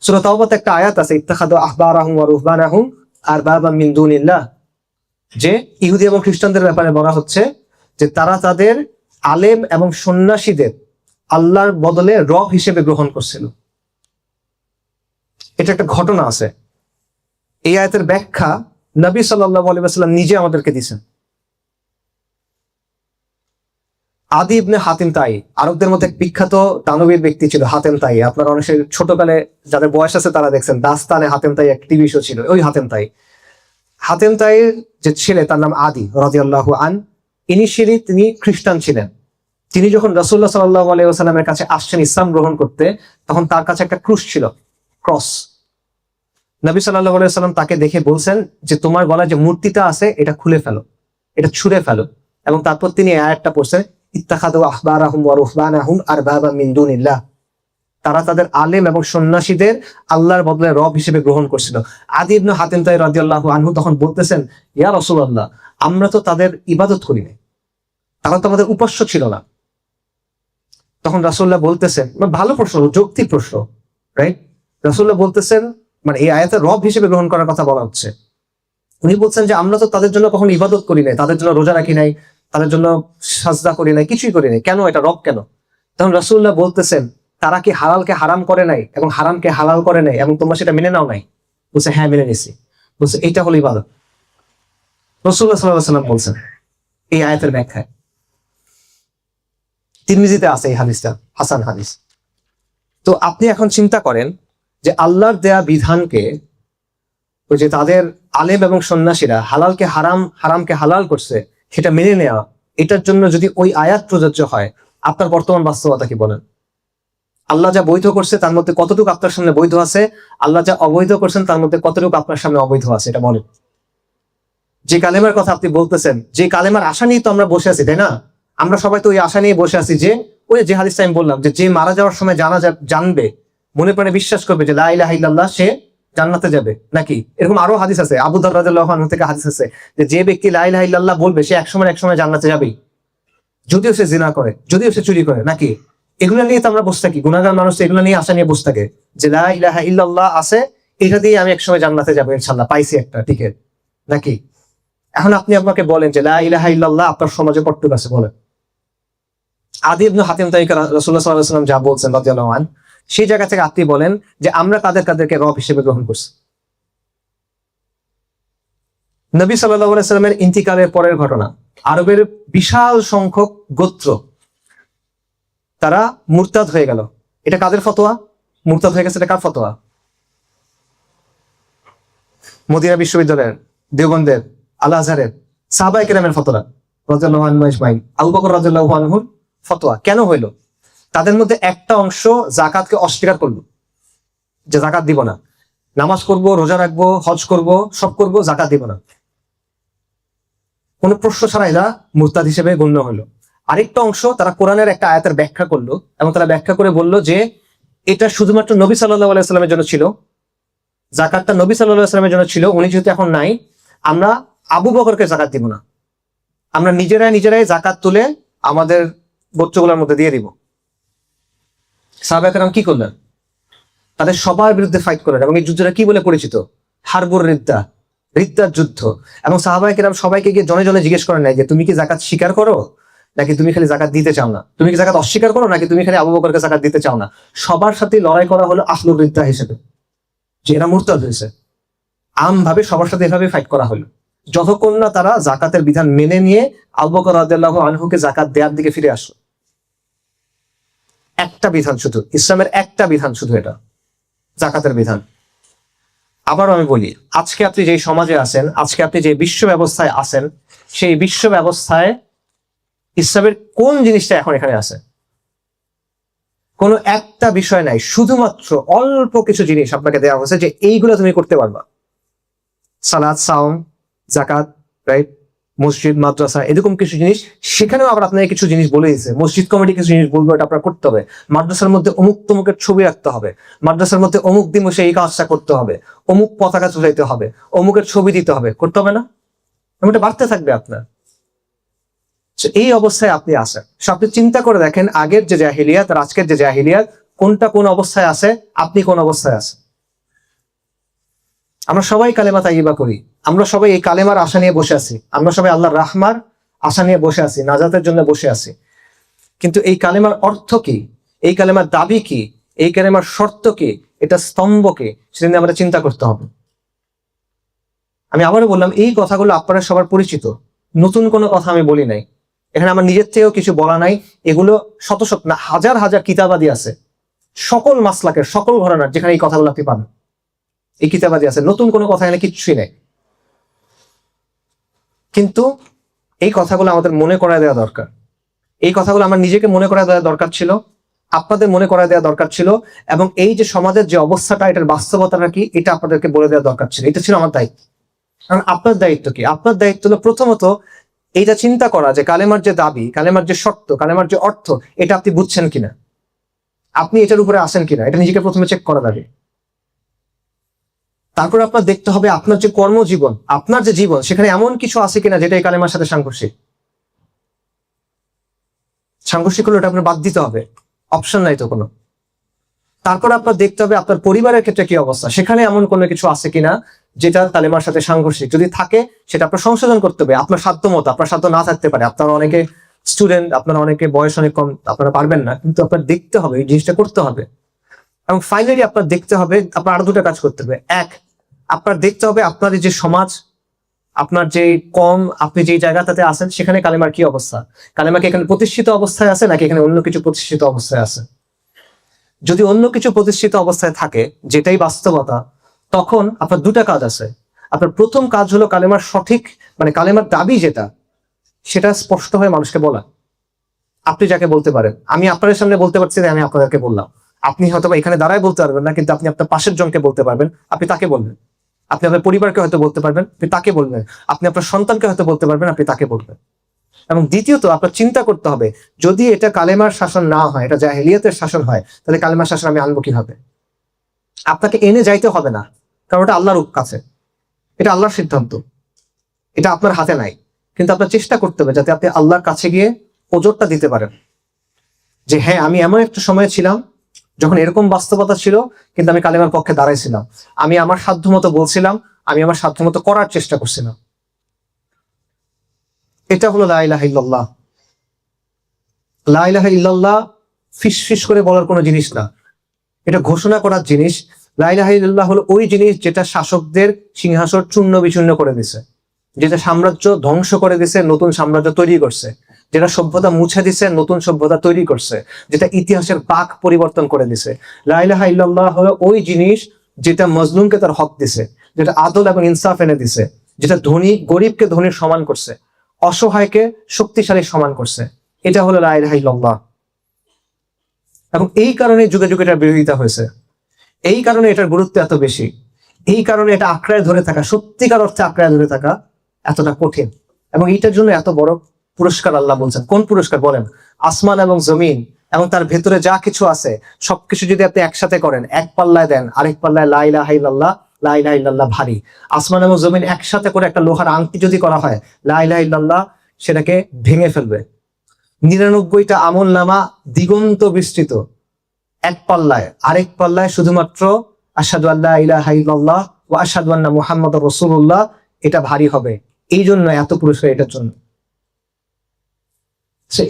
সূরা তাওবাতে একটা আয়াত আছে, ইত্তাখাযু আহবারাহুম ওয়া রুহবানাহুম আরবাবাম মিন দুনিল্লাহ, যে ইহুদি এবং খ্রিস্টানদের ব্যাপারে বলা হচ্ছে যে তারা তাদের আলেম এবং সন্ন্যাসীদের আল্লাহর বদলে রব হিসেবে গ্রহণ করছিল। এটা একটা ঘটনা আছে। এই আয়াতের ব্যাখ্যা নবী সাল্লাল্লাহু আলাইহি ওয়াসাল্লাম নিজে আমাদেরকে দিয়েছেন। আদি ইবনে হাতিম তাই, আরবদের মধ্যে এক বিখ্যাত দানবীর ব্যক্তি ছিল হাতেম তাই। আপনারা অনেক ছোটকালে যাদের বয়স আছে তারা দেখছেন, দাস্তানে হাতেম তাই এক টিভি শো ছিল, ওই হাতেম তাই। হাতেম তাইয়ের যে ছেলে তার নাম আদি রাদিয়াল্লাহু আন, ইনিশিয়ালি তিনি খ্রিস্টান ছিলেন। তিনি যখন রাসূলুল্লাহ সাল্লাল্লাহু আলাইহি ওয়াসাল্লামের কাছে আসছেন ইসলাম গ্রহণ করতে, তখন তার কাছে একটা ক্রুশ ছিল, ক্রস। নবী সাল্লাল্লাহু আলাইহি ওয়াসাল্লাম তাকে দেখে বলছেন যে তোমার গলায় যে মূর্তিটা আছে এটা খুলে ফেলো, এটা ছুঁড়ে ফেলো। এবং তারপর তিনি এই আয়াতটা পড়ছেন, ইত্তাখাযু আহবারাহুম ওয়া রুহবানাহুম আরবাবাম মিন দুনিল্লাহ। তারা তাদের আলেম এবং সন্ন্যাসীদের আল্লাহর বদলে রব হিসেবে গ্রহণ করছিল। আদি ইবনে হাতিম তাই রাদিয়াল্লাহু আনহু তখন বলতেছেন, ইয়া রাসূলুল্লাহ, আমরা তো তাদের ইবাদত করি না, তারা তো আমাদের উপাস্য ছিল না। তখন রাসূলুল্লাহ বলতেছেন, ভালো প্রশ্ন, যৌক্তিক প্রশ্ন, রাইট? রাসূলুল্লাহ বলতেছেন, মানে এই আয়াতে রব হিসেবে গ্রহণ করার কথা বলা হচ্ছে। উনি বলছেন যে আমরা তো তাদের জন্য কখনো ইবাদত করি নাই, তাদের জন্য রোজা রাখি নাই, তাদের জন্য সাজদা করি নাই, কিছুই করি নাই, কেন এটা রব কেন? তখন রাসূলুল্লাহ বলতেছেন, তারা কি হালালকে হারাম করে নাই এবং হারামকে হালাল করে নাই এবং তোমরা সেটা মেনে নাও নাই? বলছে হ্যাঁ মেনে নিছি। বলছে এইটা হলো ইবাদত। রাসূলুল্লাহ সাল্লাল্লাহু আলাইহি ওয়াসাল্লাম বলছেন এই আয়াতের ব্যাখ্যায়। তিরমিজিতে আছে এই হাদিসটা, হাসান হাদিস। তো আপনি এখন চিন্তা করেন যে আল্লাহর দেয়া বিধানকে, ওই যে তাদের আলেম এবং সন্ন্যাসীরা হালালকে হারাম, হারামকে হালাল করছে, সেটা মেনে নেওয়া, এটার জন্য যদি ওই আয়াত প্রযোজ্য হয়, আপনার বর্তমান বাস্তবতা কি বলেন? আল্লাহ যা বৈধ করছে তার মধ্যে কতটুকু আপনার সামনে বৈধ আছে? আল্লাহ যা অবৈধ করছেন তার মধ্যে কতটুকু আপনার সামনে অবৈধ আছে? এটা বলেন। যে কালেমার কথা আপনি বলতেছেন, যে কালেমার আশা নিয়ে তো আমরা বসে আছি, তাই না? আমরা সবাই তো ওই আশা নিয়ে বসে আছি যে ওই যে হাদিসটা আমি বললাম, যে মারা যাওয়ার সময় জানবে, মনে প্রাণে বিশ্বাস করবে যে লা ইলাহা ইল্লাল্লাহ, সে জান্নাতে যাবে। নাকি এরকম আরো হাদিস আছে, আবু যর রাদিয়াল্লাহু আনহু থেকে হাদিস আছে যে ব্যক্তি লা ইলাহা ইল্লাল্লাহ বলবে সে একসময় জান্নাতে যাবেই, যদিও সে জিনা করে, যদিও সে চুরি করে। নাকি এগুলো নিয়ে তো আমরা বসে থাকি, গুনাহগার মানুষ এগুলো নিয়ে আশা নিয়ে বসে থাকে যে লা ইলাহা ইল্লাল্লাহ আছে, এটা দিয়ে আমি একসময় জান্নাতে যাবো ইনশাআল্লাহ, পাইছি একটা টিকেট। নাকি এখন আপনি আমাকে বলেন যে লা ইলাহা ইল্লাল্লাহ আপনার সমাজে কতটুকু আছে বলেন? আদি ইবনে হাতিম তাই রাসূলুল্লাহ সাল্লাল্লাহু আলাইহি ওয়াসাল্লাম যা বলছেন রাদিয়াল্লাহু আনহু, সেই জায়গা থেকে আপনি বলেন যে আমরা কাদেরকে রব হিসেবে গ্রহণ করছি। নবী সাল্লাল্লাহু আলাইহি ওয়াসাল্লামের ইন্তিকালের পরের ঘটনা, আরবের বিশাল সংখ্যক গোত্র তারা মুরতাদ হয়ে গেল। এটা কাদের ফতোয়া? মুরতাদ হয়ে গেছে, এটা কার ফতোয়া? মদিনা বিশ্ববিদ্যালয়ের, দেওবন্দের, আল আজহারের সাহাবায়ে কেরামের ফতোয়া, রাদিয়াল্লাহু আনহু আজমাইন, আবু বকর রাদিয়াল্লাহু আনহুর ফতোয়া। কেন হইল? তাদের মধ্যে একটা অংশ জাকাতকে অস্বীকার করলো, যে জাকাত দিব না, নামাজ করব, রোজা রাখবো, হজ করব, সব করব, জাকাত দিব না। কোন প্রশ্ন ছাড়া এরা মুরতাদ হিসেবে গণ্য হলো। আরেকটা অংশ তারা কোরআনের একটা আয়াতের ব্যাখ্যা করলো এবং তারা ব্যাখ্যা করে বলল যে এটা শুধুমাত্র নবী সাল্লাল্লাহু আলাইহি ওয়াসাল্লামের জন্য ছিল, জাকাতটা নবী সাল্লাল্লাহু আলাইহি ওয়াসাল্লামের জন্য ছিল, উনি যেহেতু এখন নাই, আমরা আবু বকরকে জাকাত দিব না, আমরা নিজেরাই জাকাত তুলে আমাদের গোত্রগুলোর মধ্যে দিয়ে দিব। সাহাবায়ে কেরাম কি করলেন? তাদের সবার বিরুদ্ধে ফাইট করলেন এবং এই যুদ্ধটা কি বলে পরিচিত? হারবুর রিদ্দা, রিদ্দার যুদ্ধ। এবং সাহাবায়ে কেরাম সবাইকে গিয়ে জনে জনে জিজ্ঞেস করেন নাই যে তুমি কি জাকাত স্বীকার করো নাকি তুমি খালি জাকাত দিতে চাও না, তুমি কি জাকাত অস্বীকার করো নাকি তুমি খালি আবু বকরকে জাকাত দিতে চাও না। সবার সাথে লড়াই করা হলো আহলুর রিদ্দা হিসেবে, যে এরা মুরতাদ হয়েছে। আমভাবে সবার সাথে এভাবে ফাইট করা হলো যতক্ষণ না তারা জাকাতের বিধান মেনে নিয়ে আবু বকর রাদিয়াল্লাহু আনহুকে জাকাত দেওয়ার দিকে ফিরে আসলো। একটা বিধান শুধু, ইসলামের একটা বিধান শুধু, এটা জাকাতের বিধান। আবারও আমি বলি, আজকে আপনি যে সমাজে আছেন, আজকে আপনি যে বিশ্ব ব্যবস্থায় আছেন, সেই বিশ্ব ব্যবস্থায় ইসলামের কোন জিনিসটা এখন এখানে আছে? কোনো একটা বিষয় নাই, শুধুমাত্র অল্প কিছু জিনিস আপনাকে দেওয়া হয়েছে যে এইগুলো তুমি করতে পারবা। সালাত, সাওম, জাকাত, রাইট, মসজিদ, মাদ্রাসা, এরকম কিছু জিনিস। সেখানেও আবার আপনাকে কিছু জিনিস বলে দিয়েছে, মসজিদ কমিটি কিছু জিনিস বলবো এটা আপনার করতে হবে, মাদ্রাসার মধ্যে অমুক তমুকের ছবি রাখতে হবে, মাদ্রাসার মধ্যে অমুক দিবসে এই কাজটা করতে হবে, অমুক পতাকা ঝুলাইতে হবে, অমুকের ছবি দিতে হবে, করতে হবে না? এটা বাড়তে থাকবে আপনার। এই অবস্থায় আপনি আছেন। আপনি চিন্তা করে দেখেন, আগের যে জাহিলিয়াত আর আজকের যে জাহিলিয়াত, কোনটা কোন অবস্থায় আছে, আপনি কোন অবস্থায় আছেন। আমরা সবাই কালেমা তাইয়্যিবা করি, আমরা সবাই এই কালেমার আশা নিয়ে বসে আছি, আমরা সবাই আল্লাহর রাহমার আশা নিয়ে বসে আছি, নাজাতের জন্য বসে আছি। কিন্তু এই কালেমার অর্থ কি, এই কালেমার দাবি কি, এই কালেমার শর্ত কি, এটা স্তম্ভ কি, সেটা নিয়ে আমাদের চিন্তা করতে হবে। আমি আবারও বললাম, এই কথাগুলো আপনারা সবার পরিচিত, নতুন কোনো কথা আমি বলি নাই, এখানে আমার নিজের থেকেও কিছু বলা নাই। এগুলো শত শত না হাজার হাজার কিতাবাদি আছে, সকল মাসলাকের, সকল ঘরানার, যেখানে এই কথাগুলো আপনি পাবেন, এই কিতাবাদি আছে, নতুন কোনো কথা এখানে কিচ্ছুই নেই। কিন্তু এই কথাগুলো আমাদের মনে করায় দেওয়া দরকার, এই কথাগুলো আমার নিজেকে মনে করায় দেওয়া দরকার ছিল, আপনাদের মনে করায় দেওয়া দরকার ছিল, এবং এই যে সমাজের যে অবস্থাটা, এটার বাস্তবতাটা কি, এটা আপনাদেরকে বলে দেওয়া দরকার ছিল। এটা ছিল আমার দায়িত্ব। কারণ আপনার দায়িত্ব কি? আপনার দায়িত্ব হলো প্রথমত এইটা চিন্তা করা যে কালেমার যে দাবি, কালেমার যে শর্ত, কালেমার যে অর্থ, এটা আপনি বুঝছেন কিনা, আপনি এটার উপরে আসেন কিনা, এটা নিজেকে প্রথমে চেক করা লাগে। তারপর আপনার দেখতে হবে আপনার যে কর্মজীবন, আপনার যে জীবন, সেখানে এমন কিছু আছে কিনা যেটা এই কালেমার সাথে সাংঘর্ষিক। সাংঘর্ষিক হলে ওটা আপনার বাদ দিতে হবে, অপশন নাই তো কোনো। তারপর আপনার দেখতে হবে আপনার পরিবারের ক্ষেত্রে কি অবস্থা, সেখানে এমন কোনো কিছু আছে কিনা যেটা কালেমার সাথে সাংঘর্ষিক। যদি থাকে সেটা আপনার সংশোধন করতে হবে, আপনার সাধ্য মতো। আপনার সাধ্য না থাকতে পারে, আপনারা অনেকে স্টুডেন্ট, আপনারা অনেকে বয়স অনেক কম, আপনারা পারবেন না, কিন্তু আপনার দেখতে হবে, এই জিনিসটা করতে হবে। এবং ফাইনালি আপনার দেখতে হবে, আপনার আরো দুটো কাজ করতে হবে। এক, আপনার দেখতে হবে আপনার যে সমাজ, আপনার যে কম, আপনি যে জায়গাটাতে আছেন, সেখানে কালেমার কি অবস্থা। কালেমা কি এখানে প্রতিষ্ঠিত অবস্থায় আছে, নাকি এখানে অন্য কিছু প্রতিষ্ঠিত অবস্থায় আছে? যদি অন্য কিছু প্রতিষ্ঠিত অবস্থায় থাকে, যেটাই বাস্তবতা, তখন আপনার দুটা কাজ আছে। আপনার প্রথম কাজ হলো কালেমার সঠিক, মানে কালেমার দাবি যেটা, সেটা স্পষ্ট হয়ে মানুষকে বলা। আপনি যাকে বলতে পারেন, আমি আপনাদের সামনে বলতে পারছি যে আমি আপনাদেরকে বললাম, আপনি হয়তো এখানে দাঁড়ায় বলতে পারবেন না, কিন্তু আপনি আপনার পাশের জনকে বলতে পারবেন, আপনি তাকে বলবেন। আপনি আপনার পরিবারকে হয়তো বলতে পারবেন, আপনি তাকে বলবেন। আপনি আপনার সন্তানকে হয়তো বলতে পারবেন, আপনি তাকে বলবেন। এবং দ্বিতীয়ত, আপনার চিন্তা করতে হবে, যদি এটা কালেমার শাসন না হয়, এটা জাহেলিয়াতের শাসন হয়, তাহলে কালেমার শাসন আমি আনবো কিভাবে? আপনাকে এনে যাইতে হবে না, কারণ এটা আল্লাহর কাছে, এটা আল্লাহর সিদ্ধান্ত, এটা আপনার হাতে নাই। কিন্তু আপনার চেষ্টা করতে হবে যাতে আপনি আল্লাহর কাছে গিয়ে ওজরটা দিতে পারেন, যে হ্যাঁ, আমি এমন একটা সময় ছিলাম যখন এরকম বাস্তবতা ছিল, কিন্তু আমি কালেমার পক্ষে দাঁড়াইছিলাম, আমি আমার সাধ্যমতো বলছিলাম, আমি আমার সাধ্যমতো করার চেষ্টা করছিলাম। এটা হলো লা ইলাহা ইল্লাল্লাহ। লা ইলাহা ইল্লাল্লাহ ফিস ফিস করে বলার কোনো জিনিস না, এটা ঘোষণা করার জিনিস। লা ইলাহা ইল্লাল্লাহ হলো ওই জিনিস যেটা শাসকদের সিংহাসন চূর্ণ বিচূর্ণ করে দিছে, যেটা সাম্রাজ্য ধ্বংস করে দিছে, নতুন সাম্রাজ্য তৈরি করছে, যেটা সভ্যতা মুছে দিছে, নতুন সভ্যতা তৈরি করছে, যেটা ইতিহাসের পাক পরিবর্তন করে দিছে। লা ইলাহা ইল্লাল্লাহ হলো ওই জিনিস যেটা মজলুমকে তার হক দিছে, যেটা আদল এবং ইনসাফ এনে দিছে, যেটা ধনী গরিবকে ধনীর সমান করছে, অসহায়কে শক্তিশালী সমান করছে। এটা হলো লা ইলাহা ইল্লাল্লাহ। এবং এই কারণে যুগে যুগে এটার বিরোধিতা হয়েছে, এই কারণে এটার গুরুত্ব এত বেশি, এই কারণে এটা আঁকড়ায় ধরে থাকা, সত্যিকার অর্থে আঁকড়ায় ধরে থাকা এতটা কঠিন। এবং এইটার জন্য এত বড় পুরস্কার আল্লাহ বলছেন। কোন পুরস্কার বলেন? আসমান এবং জমিন এবং তার ভেতরে যা কিছু আছে সবকিছু যদি আপনি একসাথে করেন, এক পাল্লায় দেন, আরেক পাল্লায় লা ইলাহা ইল্লাল্লাহ, লা ইলাহা ইল্লাল্লাহ ভারী। আসমান এবং জমিন একসাথে করে একটা লোহার আংটি যদি করা হয়, লা ইলাহা ইল্লাল্লাহ সেটাকে ভেঙে ফেলবে। 99টা আমল নামা দিগন্ত বিস্তৃত, এক পাল্লায়, আরেক পাল্লায় শুধুমাত্র আশহাদু আল্লা ইলাহা ইল্লাল্লাহ ওয়া আশহাদু আন্না মুহাম্মাদুর রাসূলুল্লাহ, এটা ভারী হবে। এই জন্য এত পুরস্কার এটার জন্য।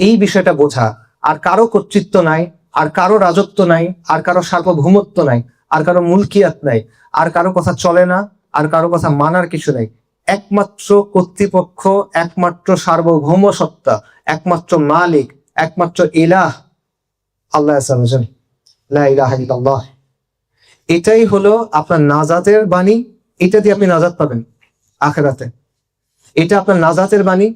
এই বিষয়টা বোঝা, আর কারো কর্তৃত্ব নাই, আর কারো রাজত্ব নাই, আর কারো সার্বভৌমত্ব নাই, আর কারো মুলকিয়াত নাই, আর কারো কথা চলে না, আর কারো কথা মানার কিছু নাই। একমাত্র কর্তৃপক্ষ, একমাত্র সার্বভৌম সত্তা, একমাত্র মালিক, একমাত্র ইলাহ আল্লাহ আযজা ওয়া জাল, লা ইলাহা ইল্লাল্লাহ। এটাই হলো আপনার নাজাতের বাণী, এটা দিয়ে আপনি নাজাত পাবেন আখিরাতে। এটা আপনার নাজাতের বাণী,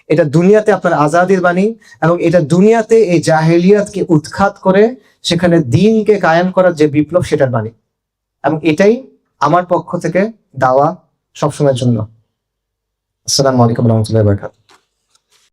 এটা দুনিয়াতে আপনার আজাদির বাণী, এবং এটা দুনিয়াতে এই জাহেলিয়াতকে উৎখাত করে সেখানে দ্বীনকে কায়েম করার যে বিপ্লব সেটার বাণী। এবং এটাই আমার পক্ষ থেকে দাওয়া সবসময়ের জন্য। আসসালামু আলাইকুম রহমতুল্লাহ বারাকাতুহু।